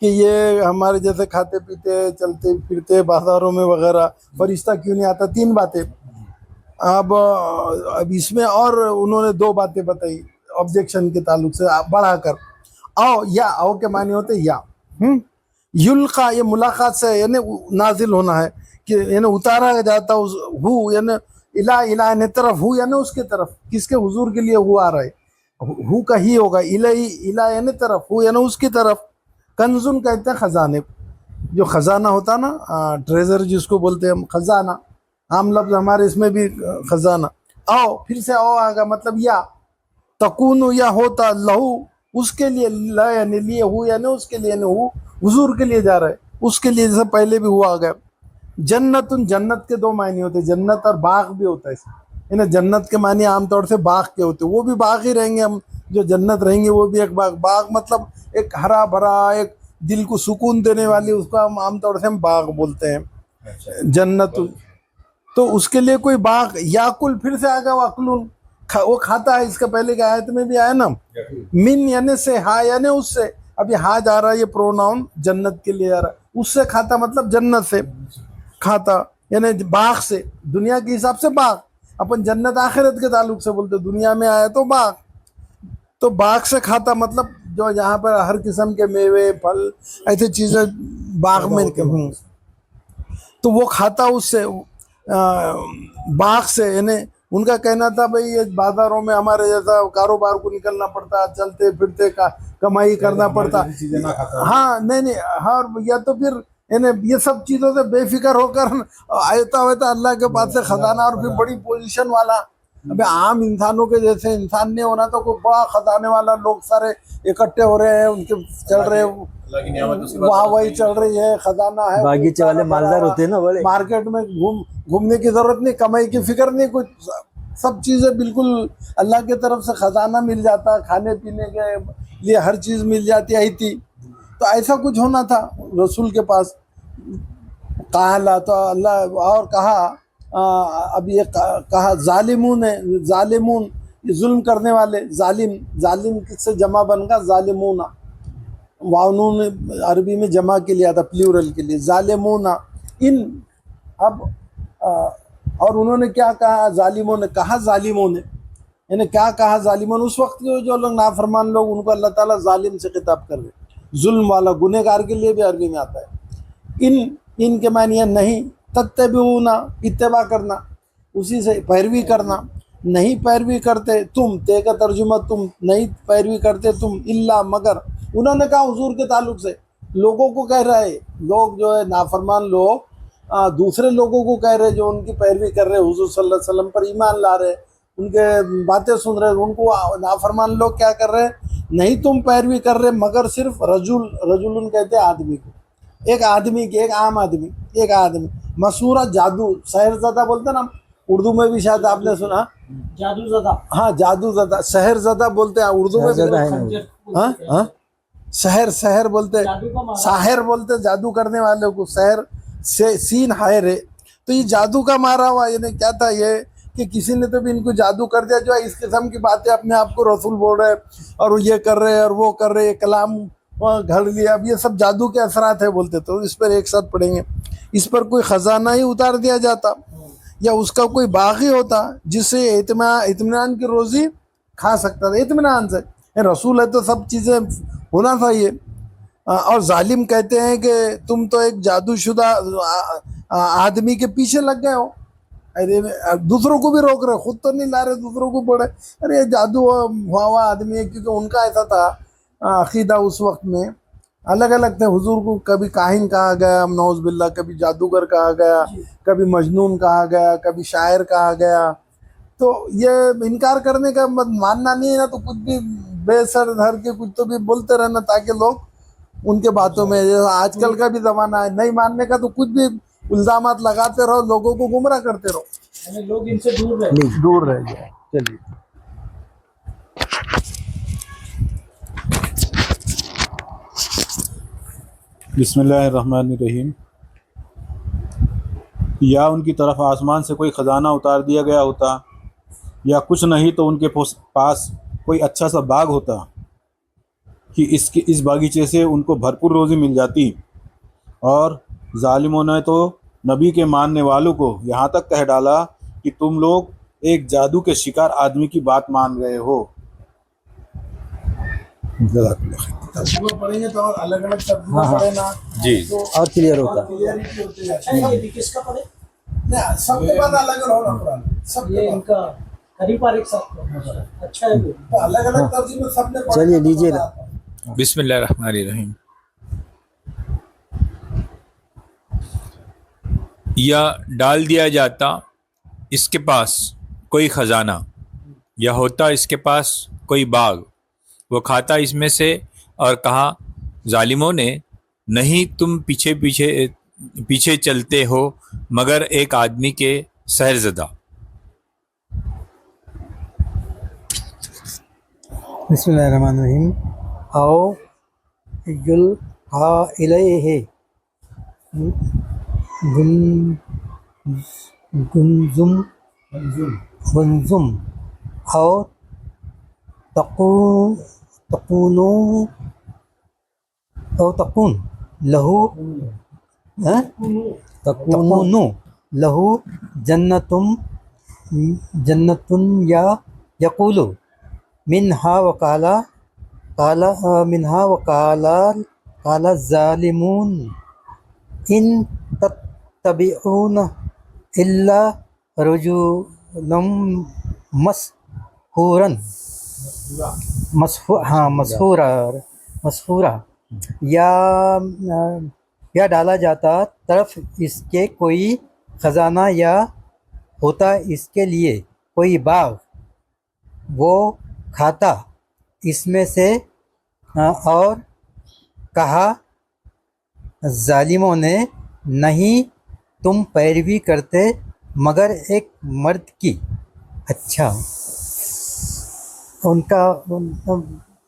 کہ یہ ہمارے جیسے کھاتے پیتے چلتے پھرتے بازاروں میں وغیرہ, فرشتہ کیوں نہیں آتا. 3 باتیں. اب اس میں اور انہوں نے 2 باتیں بتائی آبجیکشن کے تعلق سے بڑھا کر. او کے معنی ہوتے یا. یلقا یہ ملاقات سے یعنی نازل ہونا ہے, کہ یعنی اتارا جاتا ہو, یعنی الہ طرف ہو, یعنی اس کے طرف, کس کے حضور کے لیے ہو آ رہا ہے, ہو کا ہی ہوگا, الہ یعنی طرف ہو, یعنی اس کی طرف. کنزن کہتے ہیں خزانے, جو خزانہ ہوتا نا, ٹریزر جس کو بولتے ہیں خزانہ, عام لفظ ہمارے اس میں بھی خزانہ. او پھر سے او آگا, مطلب یا تکون یا ہوتا لہو اس کے لیے, لا یعنی لیے ہو, یعنی اس کے لیے, یعنی ہو حضور کے لیے جا رہا ہے, اس کے لیے, جیسے پہلے بھی ہوا گیا. جنت, جنت کے 2 معنی ہوتے ہیں, جنت اور باغ بھی ہوتا ہے. یعنی جنت کے معنی عام طور سے باغ کے ہوتے ہیں, وہ بھی باغ ہی رہیں گے, ہم جو جنت رہیں گے وہ بھی ایک باغ. باغ مطلب ایک ہرا بھرا, ایک دل کو سکون دینے والی, اس کو ہم عام طور سے ہم باغ بولتے ہیں جنت. تو اس کے لیے کوئی باغ. یاکل پھر سے آگا واکلون, وہ کھاتا ہے. اس کا پہلے کی آیت میں بھی آیا نا, من یعنی سے, ہا یعنی اس سے. اب یہ ہا جا رہا ہے, یہ پروناؤن جنت کے لیے جا رہا ہے. اس سے کھاتا مطلب جنت سے کھاتا, یعنی باغ سے. دنیا کے حساب سے باغ, اپن جنت آخرت کے تعلق سے بولتے, دنیا میں آیا تو باغ. تو باغ سے کھاتا مطلب جو جہاں پر ہر قسم کے میوے پھل ایسی چیزیں باغ میں, تو وہ کھاتا اس سے, باغ سے. یعنی ان کا کہنا تھا بھئی یہ بازاروں میں ہمارے جیسا کاروبار کو نکلنا پڑتا, چلتے پھرتے کمائی کرنا پڑتا. ہاں نہیں, ہاں, یا تو پھر یعنی یہ سب چیزوں سے بے فکر ہو کر آتا ہوتا اللہ کے پاس سے خزانہ, اور پھر بڑی پوزیشن والا. ابھی عام انسانوں کے جیسے انسان نہیں ہونا, تو کوئی بڑا خزانے والا, لوگ سارے اکٹھے ہو رہے ہیں, ان کے چل رہے, واہ وہی چل رہی ہے, خزانہ ہے, باغیچے والے مالدار ہوتے ہیں نا بڑے, مارکیٹ میں گھومنے کی ضرورت نہیں, کمائی کی فکر نہیں, کچھ سب چیزیں بالکل اللہ کی طرف سے خزانہ مل جاتا, کھانے پینے کے لیے ہر چیز مل جاتی ہے تھی. تو ایسا کچھ ہونا تھا رسول کے پاس. کہا تو اللہ, اور کہا اب یہ کہا ظالمون ہے، ظالمون یہ ظلم کرنے والے، ظالم کس سے جمع بن گا؟ ظالمون، واؤنون عربی میں جمع کے لیے آتا، پلیورل کے لیے، ظالمون ان. اب اور انہوں نے کیا کہا؟ ظالموں نے کہا، ظالموں نے یعنی کیا کہا؟ ظالموں نے اس وقت کے جو لوگ نافرمان لوگ، ان کو اللہ تعالیٰ ظالم سے خطاب کر رہے، ظلم والا، گنہگار کے لیے بھی عربی میں آتا ہے. ان کے معنی ہے نہیں، تتبعون اتباع کرنا، اسی سے پیروی کرنا، نہیں پیروی کرتے تم، تے کا ترجمہ تم، نہیں پیروی کرتے تم، الا مگر. انہوں نے کہا حضور کے تعلق سے لوگوں کو کہہ رہے، لوگ جو ہے نافرمان لوگ دوسرے لوگوں کو کہہ رہے جو ان کی پیروی کر رہے، حضور صلی اللہ علیہ وسلم پر ایمان لا رہے، ان کے باتیں سن رہے، ان کو نافرمان لوگ کیا کر رہے؟ نہیں تم پیروی کر رہے مگر صرف رجل کہتے ہیں آدمی کو، ایک آدمی کی، ایک عام آدمی، ایک آدمی. مسورہ جادو، سحر زدہ بولتے نا، اردو میں بھی شاید آپ نے سنا، جادو زدہ. ہاں جادو زدہ، سحر زدہ بولتے ہیں اردو میں بھی. زیادہ ہے نا ہاں ہاں سحر بولتے، جادو کا معنی ساحر بولتے جادو کرنے والے کو، سحر سے سین حائر ہے. تو یہ جادو کا مارا ہوا، یعنی کیا تھا یہ کہ کسی نے تو بھی ان کو جادو کر دیا، جو اس قسم کی باتیں اپنے آپ کو رسول بول رہے اور وہ یہ کر رہے اور وہ کر رہے، کلام گھڑ لیا. اب یہ سب جادو کے اثرات ہیں بولتے. تو اس پر ایک ساتھ پڑھیں گے. اس پر کوئی خزانہ ہی اتار دیا جاتا یا اس کا کوئی باغی ہوتا جس سے اطمینان کی روزی کھا سکتا تھا، اطمینان سے. رسول ہے تو سب چیزیں ہونا چاہیے. اور ظالم کہتے ہیں کہ تم تو ایک جادو شدہ آدمی کے پیچھے لگ گئے ہو، دوسروں کو بھی روک رہے، خود تو نہیں لا رہے، دوسروں کو بولے ارے یہ جادو ہوا آدمی ہے. کیونکہ ان کا ایسا تھا عقیدہ اس وقت میں، الگ الگ تھے. حضور کو کبھی کاہن کہا گیا نعوذ باللہ، کبھی جادوگر کہا گیا، کبھی مجنون کہا گیا، کبھی شاعر کہا گیا. تو یہ انکار کرنے کا ماننا نہیں ہے نا، تو کچھ بھی بے سر دھر کے کچھ تو بھی بولتے رہنا تاکہ لوگ ان کے باتوں میں. آج کل کا بھی زمانہ ہے نہیں ماننے کا، تو کچھ بھی الزامات لگاتے رہو، لوگوں کو گمراہ کرتے رہو، یعنی لوگ ان سے دور رہے. دور رہ جائے. چلیے بسم اللہ الرحمن الرحیم. یا ان کی طرف آسمان سے کوئی خزانہ اتار دیا گیا ہوتا، یا کچھ نہیں تو ان کے پاس کوئی اچھا سا باغ ہوتا کہ اس باغیچے سے ان کو بھرپور روزی مل جاتی. اور ظالموں نے تو نبی کے ماننے والوں کو یہاں تک کہہ ڈالا کہ تم لوگ ایک جادو کے شکار آدمی کی بات مان رہے ہو. ترجمہ پڑھیں گے تو اور الگ الگ ترجمہ پڑھیں نا جی تو اور کلیئر ہوتا. کلیئرٹی ہوتی ہے. اچھا یہ بھی کس کا پڑھے؟ نہیں، سب کے بعد الگ الگ ہونا قرآن، سب یہ کے ان کا قریب پر ایک ساتھ پڑھنا. اچھا ہے. بعد الگ الگ ترجمے سب نے پڑھے. چلیے لیجیے نا. بسم اللہ الرحمن الرحیم. یا ڈال دیا جاتا اس کے پاس کوئی خزانہ، یا ہوتا اس کے پاس کوئی باغ، وہ کھاتا اس میں سے. اور کہا ظالموں نے نہیں تم پیچھے چلتے ہو مگر ایک آدمی کے سحر زدہ. بسم اللہ الرحمن الرحیم. او یلقا الیہ گنزم او تکون لہو لہو جنتن یا یقولو منہا وقال الظالمون ان تتبعون الا رجلا مسحورا. یا ڈالا جاتا طرف اس کے کوئی خزانہ، یا ہوتا اس کے لیے کوئی باغ، وہ کھاتا اس میں سے. اور کہا ظالموں نے نہیں تم پیروی کرتے مگر ایک مرد کی. اچھا، ان کا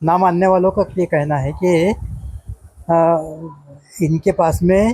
نہ ماننے والوں کا یہ کہنا ہے کہ ان کے پاس میں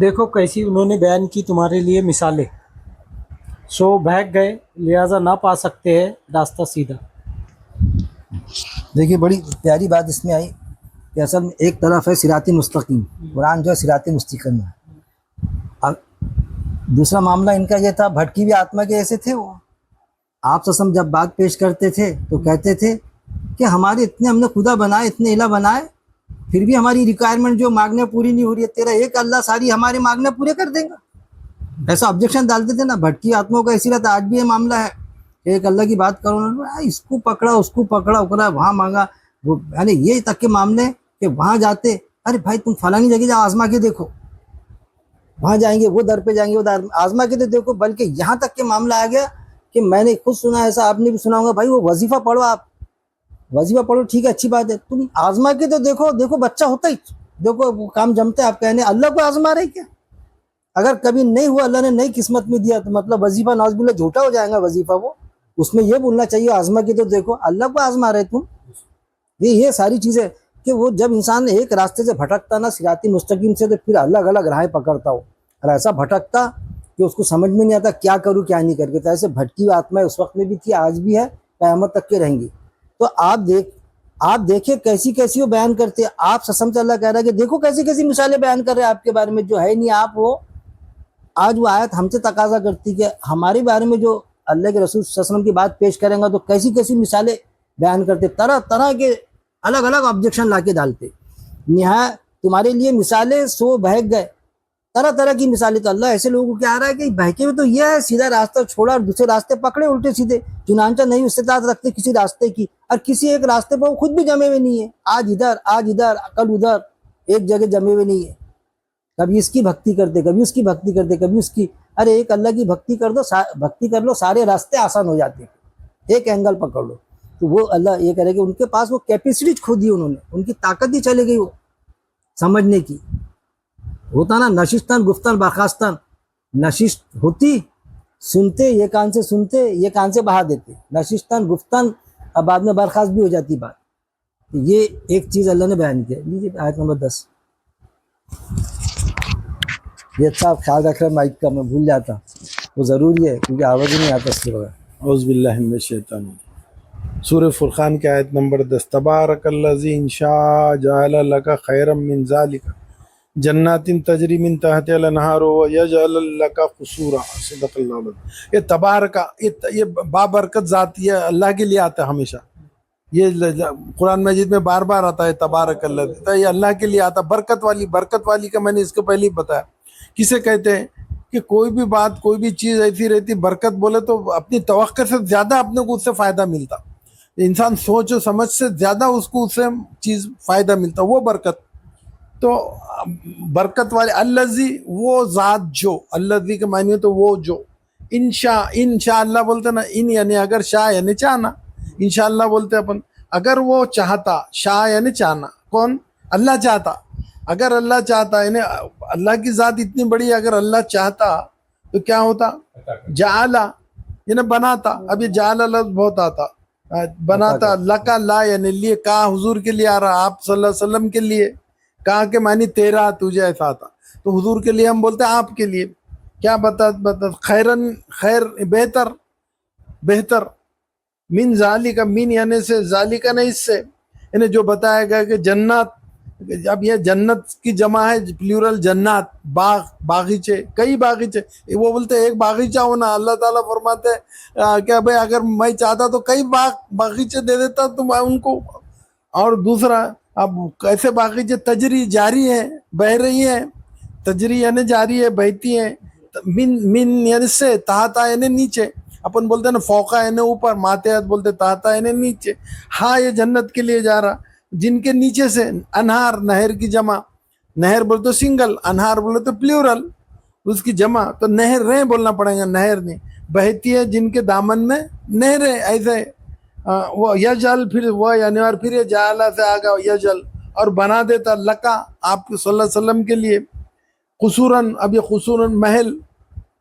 دیکھو کیسی انہوں نے بیان کی تمہارے لیے مثالیں، سو بھاگ گئے لہٰذا نہ پا سکتے ہیں راستہ سیدھا۔ دیکھیے بڑی پیاری بات اس میں آئی کہ اصل میں ایک طرف ہے صراط مستقیم، قرآن جو ہے صراط مستقیم ہے، اور دوسرا معاملہ ان کا یہ تھا بھٹکی ہوئی آتما کے ایسے تھے وہ۔ آپ سسم جب بات پیش کرتے تھے تو کہتے تھے کہ ہمارے اتنے ہم نے خدا بنائے، اتنے الہ بنائے، پھر بھی ہماری ریکوائرمنٹ جو مانگنے پوری نہیں ہو رہی ہے، تیرا ایک اللہ ساری ہمارے مانگنے پورے کر دے گا، ایسا آبجیکشن ڈالتے تھے نا۔ بھٹکی آتماؤں کا اسی رہتا، آج بھی یہ معاملہ ہے کہ ایک اللہ کی بات کرو نا، اس کو پکڑا اس کو پکڑا اکڑا وہاں مانگا، وہ یعنی یہ تک کے معاملے کہ وہاں جاتے، ارے بھائی تم فلانی جگہ جاؤ آزما کے دیکھو، وہاں جائیں گے وہ در پہ جائیں گے وہ در آزما کے دیکھو، بلکہ یہاں تک کہ معاملہ آ گیا کہ میں نے خود سنا، ایسا آپ نے بھی سنا ہوگا، بھائی وہ وظیفہ پڑھو، آپ وظیفہ پڑھو ٹھیک ہے اچھی بات ہے، تم آزما کے تو دیکھو، دیکھو بچہ ہوتا ہی دیکھو وہ کام جمتا ہے، آپ کہنے اللہ کو آزما رہے کیا؟ اگر کبھی نہیں ہوا، اللہ نے نئی قسمت میں دیا تو مطلب وظیفہ ناز باللہ جھوٹا ہو جائے گا وظیفہ، وہ اس میں یہ بولنا چاہیے آزما کے تو دیکھو، اللہ کو آزما رہے تم۔ یہ ساری چیزیں کہ وہ جب انسان ایک راستے سے بھٹکتا نا صراط مستقیم سے، تو پھر الگ الگ راہیں پکڑتا ہو، اور ایسا بھٹکتا کہ اس کو سمجھ میں نہیں آتا کیا کروں کیا نہیں کر کے، تو ایسے بھٹکی ہوئی آتمائیں اس وقت میں بھی تھی، آج بھی ہے، قیامت تک کے رہیں گی۔ تو آپ دیکھیں کیسی کیسی وہ بیان کرتے ہیں، آپ سسم سے اللہ کہہ رہا ہے کہ دیکھو کیسی کیسی مثالیں بیان کر رہے ہیں آپ کے بارے میں، جو ہے نہیں آپ وہ۔ آج وہ آیت ہم سے تقاضا کرتی کہ ہمارے بارے میں جو اللہ کے رسول صلی اللہ علیہ وسلم کی بات پیش کریں گا تو کیسی کیسی مثالیں بیان کرتے، طرح طرح کے الگ الگ آبجیکشن لا کے ڈالتے، نہایت تمہارے لیے مثالیں سو بہک گئے، طرح طرح کی مثالیں۔ تو اللہ ایسے لوگوں کو کیا رہا ہے کہ بہکے ہوئے تو یہ ہے، سیدھا راستہ چھوڑا اور دوسرے راستے پکڑے الٹے سیدھے، چنانچہ نہیں استطاعت رکھتے کسی راستے کی، اور کسی ایک راستے پر وہ خود بھی جمے ہوئے نہیں ہے، آج ادھر کل ادھر، ایک جگہ جمے ہوئے نہیں ہے، کبھی اس کی بھکتی کرتے کبھی اس کی بھکتی کرتے کبھی اس کی، ارے ایک اللہ کی بھکتی کر لو سارے راستے آسان ہو جاتے ہیں، ایک اینگل پکڑ لو۔ تو وہ اللہ یہ کرے کہ ان کے پاس وہ کیپیسٹی کھو دی انہوں نے، ان کی طاقت ہی چلے گئی وہ سمجھنے کی۔ ہوتا نا نشستان گفتان برخاستان، نشست ہوتی سنتے یہ کان سے سنتے یہ کان سے بہا دیتے، نشستان گفتان، اب بعد میں برخاست بھی ہو جاتی بات۔ تو یہ ایک چیز اللہ نے بیان کیا۔ لیجیے آیت نمبر 10، یہ اچھا آپ خیال رکھ رہے ہیں مائک کا، میں بھول جاتا، وہ ضروری ہے کیونکہ آواز ہی نہیں آتا اس کے بغیر۔ اعوذ باللہ من الشیطان الرجیم۔ سورہ فرقان کی آیت نمبر 10، تبارک الذی ان شاء جعل لک خیرا من ذلک جنات تجری من تحتها الانہار ویجعل لک قصورا، صدق اللہ العظیم۔ یہ تبارک، یہ بابرکت ذات یہ اللہ کے لیے آتا ہے ہمیشہ، یہ قرآن مجید میں بار بار آتا ہے تبارک اللہ، یہ اللہ کے لیے آتا ہے، برکت والی کا میں نے اس کو پہلے ہی بتایا۔ کسے کہتے ہیں کہ کوئی بھی بات کوئی بھی چیز ایسی رہتی، برکت بولے تو اپنی توقع سے زیادہ اپنے کو اس سے فائدہ ملتا، انسان سوچ و سمجھ سے زیادہ اس کو اس سے چیز فائدہ ملتا، وہ برکت۔ تو برکت والے الذی، وہ ذات جو، الذی کے معنی تو وہ جو، انشاء اللہ بولتے نا، ان یعنی اگر، شاء یعنی چاہنا، انشاءاللہ بولتے اپن، اگر وہ چاہتا، شاء یعنی چاہنا، کون؟ اللہ چاہتا، اگر اللہ چاہتا، یعنی اللہ کی ذات اتنی بڑی، اگر اللہ چاہتا تو کیا ہوتا؟ جعلا یعنی بناتا، اب یہ جعلا لفظ بہت آتا، بناتا، لکا لا یعنی لیے، کہا حضور کے لیے آ رہا، آپ صلی اللہ علیہ وسلم کے لیے، کہا کہ معنی تیرا تجھے ایسا آتا، تو حضور کے لیے ہم بولتے ہیں آپ کے لیے، کیا بتا خیرن، خیر بہتر، من ذالک، من یعنی سے، ذالک نہیں اس سے، یعنی جو بتایا گیا کہ جنات، اب یہ جنت کی جمع ہے پلیورل جنات، باغیچے، کئی باغیچے، وہ بولتے ایک باغیچہ ہونا، اللہ تعالیٰ فرماتے ہیں کہ بھائی اگر میں چاہتا تو کئی باغیچے دے دیتا تم ان کو۔ اور دوسرا، اب کیسے باغیچے تجری جاری ہیں، بہ رہی ہیں، تجری یعنی جاری ہے، بہتی ہیں، من یعنی سے، تحتا یعنی نیچے، اپن بولتے ہیں نا فوقا یعنی اوپر، ماتحت بولتے تحتا یعنی نیچے، ہاں یہ جنت کے لیے جا رہا، جن کے نیچے سے، انہار، نہر کی جمع، نہر بولے تو سنگل، انہار بولے تو پلیورل، اس کی جمع تو نہر رہیں بولنا پڑے گا، نہر نہیں، بہتی ہے جن کے دامن میں نہریں، ایسے وہ یجل، پھر وہ یعنی، اور پھر یہ جعلا سے آگا یجل، اور بنا دیتا لکا آپ صلی اللہ علیہ وسلم کے لیے، قصوراً، اب یہ قصوراً محل،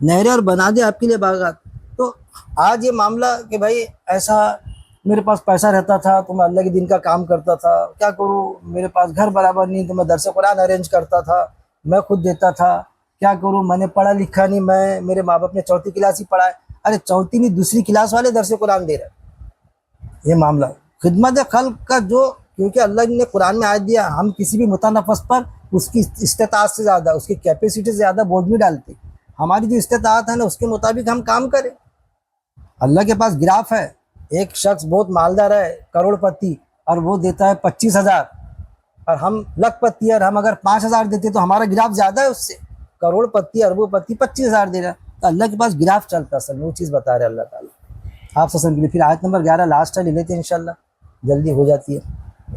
نہریں اور بنا دے آپ کے لیے باغات. تو آج یہ معاملہ کہ بھائی ایسا میرے پاس پیسہ رہتا تھا تو میں اللہ کے دین کا کام کرتا تھا, کیا کروں, میرے پاس گھر برابر نہیں تو میں درس قرآن ارینج کرتا تھا, میں خود دیتا تھا, کیا کروں, میں نے پڑھا لکھا نہیں, میرے ماں باپ نے 4تھی کلاس ہی پڑھا ہے. ارے 4تھی نہیں 2سری کلاس والے درس قرآن دے رہے ہیں. یہ معاملہ خدمت خلق کا جو, کیونکہ اللہ نے قرآن میں آیت دیا ہم کسی بھی متنفس پر اس کی استطاعت سے زیادہ, اس کی کیپیسٹی سے زیادہ بوجھ نہیں ڈالتے. ہماری جو استطاعت ہے نا اس کے مطابق ہم کام کریں. اللہ کے پاس گراف ہے, ایک شخص بہت مالدار ہے کروڑ پتی اور وہ دیتا ہے 25,000 اور ہم لکھ پتی اور ہم اگر 5,000 دیتے تو ہمارا گراف زیادہ ہے اس سے. کروڑ پتی اربوں پتی 25,000 دے رہا ہے, تو اللہ کے پاس گراف چلتا ہے. سر وہ چیز بتا رہے اللہ تعالیٰ آپ سسن کے لیے. پھر آیت نمبر 11 لاسٹ لے لیتے ہیں انشاءاللہ, جلدی ہو جاتی ہے,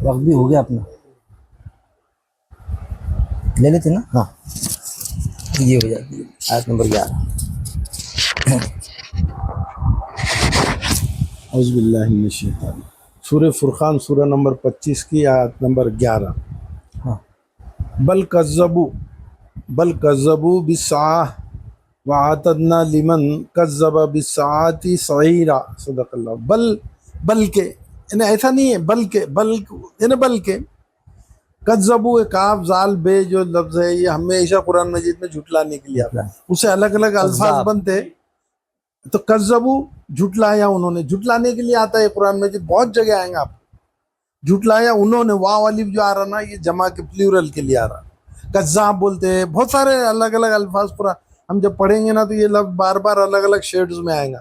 وقت بھی ہو گیا اپنا, لے لیتے نا. ہاں یہ ہو جاتی ہے آیت نمبر 11. اعوذ باللہ من الشیطان. سورہ فرقان سورہ نمبر 25 کی آیت نمبر 11. ہاں بل کذبوا بالساعۃ وَأَعْتَدْنَا لِمَنْ كَذَّبَ بِالسَّاعَةِ سَعِيرًا. صدق اللہ. بلکہ یعنی ایسا نہیں ہے, بلکہ کذبوا کاف زال بے جو لفظ ہے یہ ہمیشہ قرآن مجید میں جھٹلانے کے لیے آتا ہے, اسے الگ الگ الفاظ بنتے. تو کذبوا جھٹلایا انہوں نے, جھٹلانے کے لیے آتا ہے قرآن مجید, بہت جگہ آئیں گے آپ. جھٹلایا انہوں نے, واو الف جو آ رہا نا یہ جمع کے پلیورل کے لیے آ رہا. کذاب بولتے ہیں, بہت سارے الگ الگ الفاظ قرآن ہم جب پڑھیں گے نا تو یہ لفظ بار بار الگ الگ شیڈز میں آئے گا.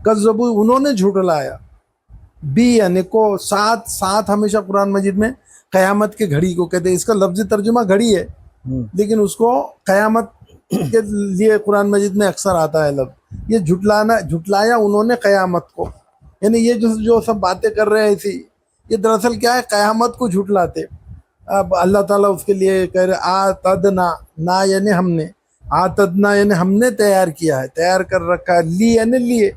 کذبوا انہوں نے جھٹلایا, بی یعنی کو, ساتھ ہمیشہ قرآن مجید میں قیامت کے گھڑی کو کہتے ہیں. اس کا لفظی ترجمہ گھڑی ہے لیکن اس کو قیامت کے لیے قرآن مجید میں اکثر آتا ہے لفظ. یہ جھٹلایا انہوں نے قیامت کو, یعنی یہ جو سب باتیں کر رہے ہیں ایسی, یہ دراصل کیا ہے, قیامت کو جھٹلاتے. اب اللہ تعالیٰ اس کے لیے کہہ رہے آتدنا, نا یعنی ہم نے, آتدنا یعنی ہم نے تیار کیا ہے, تیار کر رکھا ہے, لی یعنی لیے,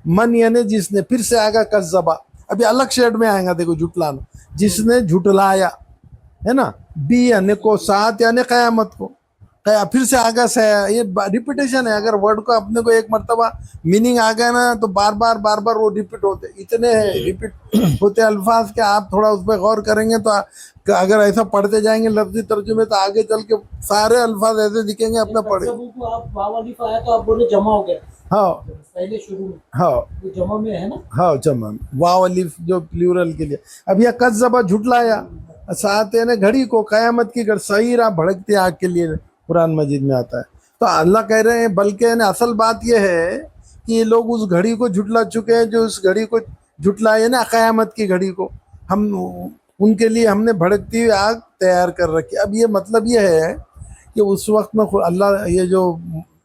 من یعنی جس نے, پھر سے آگا کذبا, ابھی الگ شیڈ میں آئیں گا دیکھو جھٹلانا, جس نے جھٹلایا ہے نا. بی یعنی کو, ساتھ یعنی قیامت کو, پھر سے آگا سے, یہ ریپیٹیشن ہے. اگر ورڈ کو اپنے کو ایک مرتبہ میننگ آ گیا نا تو بار بار وہ ریپیٹ ہوتے, اتنے ریپیٹ ہوتے الفاظ کہ آپ تھوڑا اس پہ غور کریں گے تو اگر ایسا پڑھتے جائیں گے لفظی ترجمے تو آگے چل کے سارے الفاظ ایسے دکھیں گے اپنا پڑھے. آپ واو الف آیا تو آپ بولے جمع ہو گیا ہاں پہلے شروع میں, ہاں جمع میں ہے نا. ہاں جمع واو الف جو پلیورل کے لیے. اب یہ کذبا جھٹلایا, ساتھ یعنی گھڑی کو, قیامت کی گھڑی, سعیرا بھڑکتی آگ کے لیے قرآن مجید میں آتا ہے. تو اللہ کہہ رہے ہیں بلکہ یعنی اصل بات یہ ہے کہ یہ لوگ اس گھڑی کو جھٹلا چکے ہیں جو اس گھڑی کو جھٹلائے نا, قیامت کی گھڑی کو ہم ان کے لیے ہم نے بھڑکتی ہوئی آگ تیار کر رکھی. اب یہ مطلب یہ ہے کہ اس وقت میں اللہ, یہ جو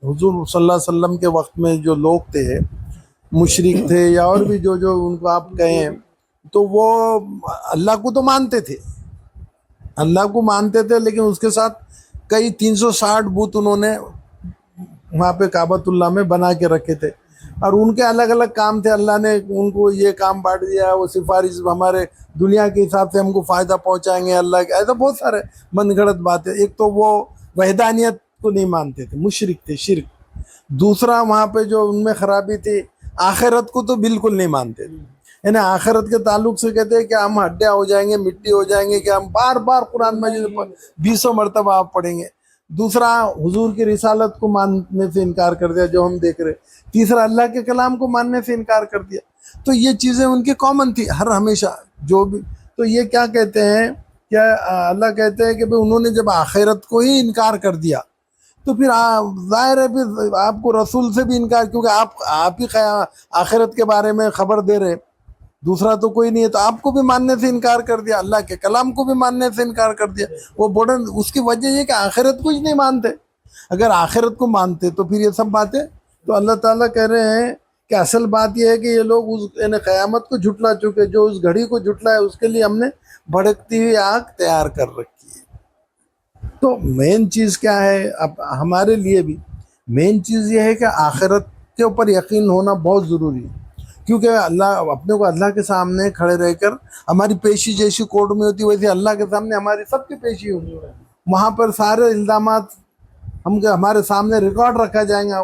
حضور صلی اللہ علیہ وسلم کے وقت میں جو لوگ تھے, مشرک تھے یا اور بھی جو ان کو آپ کہیں, تو وہ اللہ کو تو مانتے تھے, اللہ کو مانتے تھے, لیکن اس کے ساتھ کئی 360 بت انہوں نے وہاں پہ کعبۃ اللہ میں بنا کے رکھے تھے, اور ان کے الگ الگ کام تھے. اللہ نے ان کو یہ کام بانٹ دیا, وہ سفارش ہمارے دنیا کے حساب سے ہم کو فائدہ پہنچائیں گے اللہ کے, ایسا بہت سارے من گھڑت باتیں. ایک تو وہ وحدانیت کو نہیں مانتے تھے, مشرک تھے, شرک. دوسرا وہاں پہ جو ان میں خرابی تھی, آخرت کو تو بالکل نہیں مانتے تھے. یعنی آخرت کے تعلق سے کہتے ہیں کہ ہم ہڈیاں ہو جائیں گے, مٹی ہو جائیں گے, کہ ہم بار بار قرآن مجید 20 مرتبہ آپ پڑھیں گے. دوسرا حضور کی رسالت کو ماننے سے انکار کر دیا جو ہم دیکھ رہے. تیسرا اللہ کے کلام کو ماننے سے انکار کر دیا. تو یہ چیزیں ان کی کامن تھی ہر ہمیشہ جو بھی. تو یہ کیا کہتے ہیں, کیا اللہ کہتے ہیں کہ بھئی انہوں نے جب آخرت کو ہی انکار کر دیا تو پھر ظاہر ہے پھر آپ کو رسول سے بھی انکار, کیونکہ آپ ہی آخرت کے بارے میں خبر دے رہے, دوسرا تو کوئی نہیں ہے, تو آپ کو بھی ماننے سے انکار کر دیا, اللہ کے کلام کو بھی ماننے سے انکار کر دیا. وہ بڑن اس کی وجہ یہ کہ آخرت کو ہی نہیں مانتے. اگر آخرت کو مانتے تو پھر یہ سب باتیں. تو اللہ تعالیٰ کہہ رہے ہیں کہ اصل بات یہ ہے کہ یہ لوگ اس یعنی قیامت کو جھٹلا چکے, جو اس گھڑی کو جھٹلا ہے اس کے لیے ہم نے بھڑکتی ہوئی آگ تیار کر رکھی ہے. تو مین چیز کیا ہے, اب ہمارے لیے بھی مین چیز یہ ہے کہ آخرت کے اوپر یقین ہونا بہت ضروری ہے, کیونکہ اللہ اپنے کو اللہ کے سامنے کھڑے رہ کر, ہماری پیشی جیسی کورٹ میں ہوتی ویسے اللہ کے سامنے ہماری سب کی پیشی ہوگی. وہاں پر سارے الزامات ہمارے سامنے ریکارڈ رکھا جائیں گا,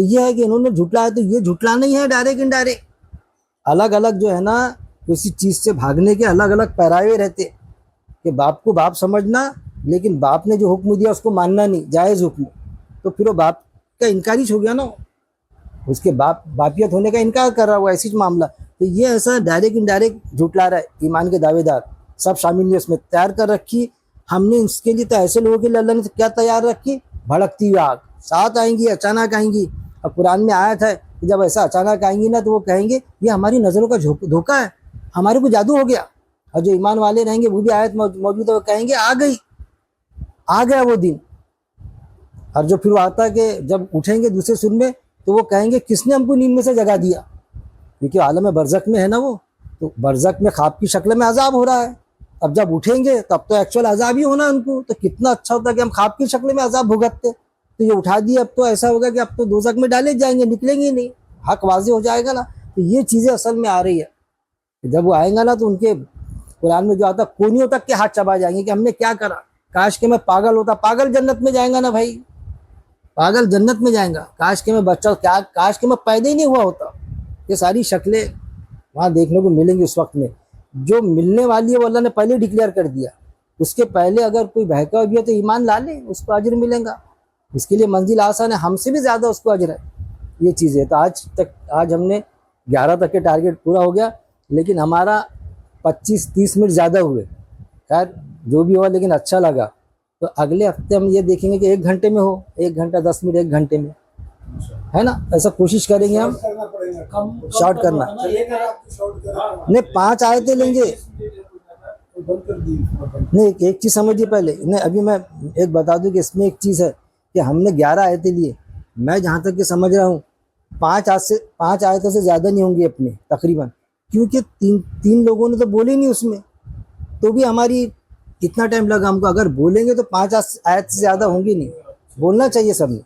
تو یہ ہے کہ انہوں نے جھٹلایا، تو یہ جھٹلانا ہی ہے ڈائریکٹ انڈائریکٹ. الگ الگ جو ہے نا کسی چیز سے بھاگنے کے الگ الگ پیراوے رہتے کہ باپ کو باپ سمجھنا، لیکن باپ نے جو حکم دیا اس کو ماننا نہیں، جائز حکم، تو پھر وہ باپ کا انکاری ہو گیا نا، اس کے باپیت ہونے کا انکار کر رہا ہوا، ایسی معاملہ. تو یہ ایسا ڈائریکٹ انڈائریکٹ جھٹلا رہا ہے. ایمان کے دعوے دار سب شامل ہیں اس میں، تیار کر رکھی ہم نے اس کے لیے. تو ایسے لوگوں کے لیے اللہ نے کیا تیار رکھی؟ بھڑکتی ہوئی آگ ساتھ آئیں گی، اچانک آئیں گی. اور قرآن میں آیت ہے کہ جب ایسا اچانک آئیں گی نا تو وہ کہیں گے یہ ہماری نظروں کا دھوکہ ہے، ہمارے کو جادو ہو گیا. اور جو ایمان والے رہیں گے وہ بھی آیت موجود ہے، وہ کہیں گے آ گیا وہ دن. اور جو پھر وہ آتا ہے کہ جب اٹھیں گے دوسرے سر میں تو وہ کہیں گے کس نے ہم کو نیند میں سے جگا دیا، کیونکہ عالم برزخ میں ہے نا وہ، تو برزخ میں خواب کی شکل میں عذاب ہو رہا ہے. اب جب اٹھیں گے تب تو ایکچوئل عذاب ہی ہونا ان کو. تو کتنا اچھا ہوتا کہ ہم خواب کی شکل میں عذاب بھگتتے. تو یہ اٹھا دیے، اب تو ایسا ہوگا کہ اب تو دوزخ میں ڈالے جائیں گے، نکلیں گے نہیں، حق واضح ہو جائے گا نا. تو یہ چیزیں اصل میں آ رہی ہے کہ جب وہ آئیں گا نا تو ان کے قرآن میں جو آتا کونیوں تک کے ہاتھ چبا جائیں گے کہ ہم نے کیا کرا، کاش کہ میں پاگل ہوتا. پاگل جنت میں جائیں گا نا بھائی، پاگل جنت میں جائیں گا. کاش کہ میں بچہ، کاش کہ میں پیدا ہی نہیں ہوا ہوتا. یہ ساری شکلیں وہاں دیکھنے کو ملیں گی اس وقت میں. جو ملنے والی ہے وہ اللہ نے پہلے ڈکلیئر کر دیا. اس کے پہلے اگر کوئی بہکا بھی ہے تو ایمان لا لے، اس کو اجر ملے گا. اس کے لیے منزل آسان ہے، ہم سے بھی زیادہ اس کو اجر ہے. یہ چیز ہے. تو آج ہم نے 11 تک کے ٹارگیٹ پورا ہو گیا، لیکن ہمارا 25-30 منٹ زیادہ ہوئے. خیر جو بھی ہوا لیکن اچھا لگا. تو اگلے ہفتے ہم یہ دیکھیں گے کہ 1 گھنٹے میں ہو، 1 گھنٹہ 10 منٹ 1 گھنٹے میں، ہے نا. ایسا کوشش کریں گے ہم شارٹ کرنا. نہیں 5 آیتیں لیں گے. نہیں ایک چیز سمجھیے پہلے. نہیں ابھی میں ایک بتا دوں کہ اس میں ایک چیز ہے کہ ہم نے 11 آیتیں لیے. میں جہاں تک کہ سمجھ رہا ہوں 5 آیتوں سے زیادہ نہیں ہوں گی اپنے تقریباً، کیونکہ تین لوگوں نے تو بولے نہیں اس میں، تو بھی ہماری کتنا ٹائم لگا ہم کو. اگر بولیں گے تو 5 آیت سے زیادہ ہوں گی نہیں. بولنا چاہیے سب نے.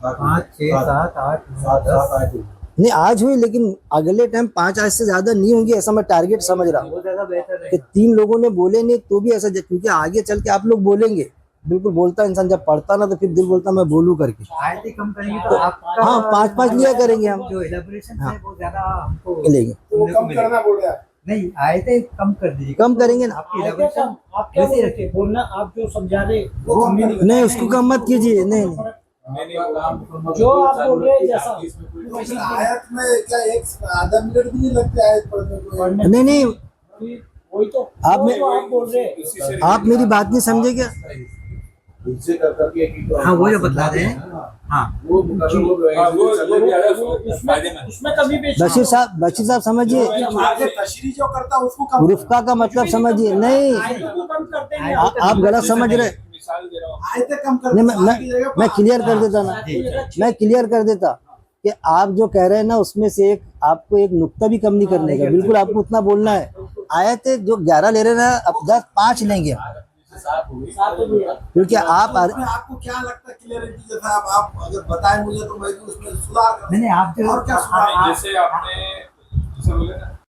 5 6 7 8 9 10 نہیں آج ہوئی، لیکن اگلے ٹائم 5 آیت سے زیادہ نہیں ہوں گی، ایسا میں ٹارگیٹ سمجھ رہا ہوں. بہت زیادہ بہتر ہے. کہ 3 لوگوں نے بولے نہیں تو بھی ایسا، کیونکہ آگے چل کے آپ لوگ بولیں گے. بالکل بولتا انسان جب پڑھتا نا تو پھر دل بولتا میں بولوں کر کے. آیتیں کم کریں گے تو آپ کا ہاں 5 لیا کریں گے ہم، جو ایلیبریشن ہے وہ زیادہ ہم کو لیں گے. کم کرنا بول رہا ہے. نہیں آیتیں کم کر دیجیے، کم کریں گے نا. آپ کی ایلیبریشن آپ کیا بول رہے بولنا، آپ جو سمجھا رہے وہ ہم بھی نہیں، نہیں اس کو کم مت کیجیے. نہیں جو آپ بول رہے ہیں جیسا آیت میں کیا 1 آدھا منٹ بھی نہیں لگتا آیت پڑھنے کو. نہیں وہی تو آپ بول رہے ہیں. آپ میری بات نہیں سمجھے کیا. ہاں وہ جو بتلا رہے ہیں. ہاں اس میں کمی پیش بشیر صاحب سمجھیے، تشریح جو کرتا ہے اس کو کم رفقا کا مطلب سمجھیے. نہیں کم کرتے ہیں. آپ غلط سمجھ رہے. آیتیں کم کر نہیں میں کلیئر کر دیتا نا، میں کلیئر کر دیتا کہ آپ جو کہہ رہے ہیں نا اس میں سے آپ کو ایک نقطہ بھی کم نہیں کرنے کا. بالکل آپ کو اتنا بولنا ہے. آیتیں جو 11 لے رہے نا اب 5 لیں گے، کیونکہ آپ کو کیا لگتا ہے کلیئرٹی جیسا آپ اگر بتائیں مجھے تو میں اس میں سدھار کروں. نہیں آپ جو اور کیا سدھار جیسے آپ نے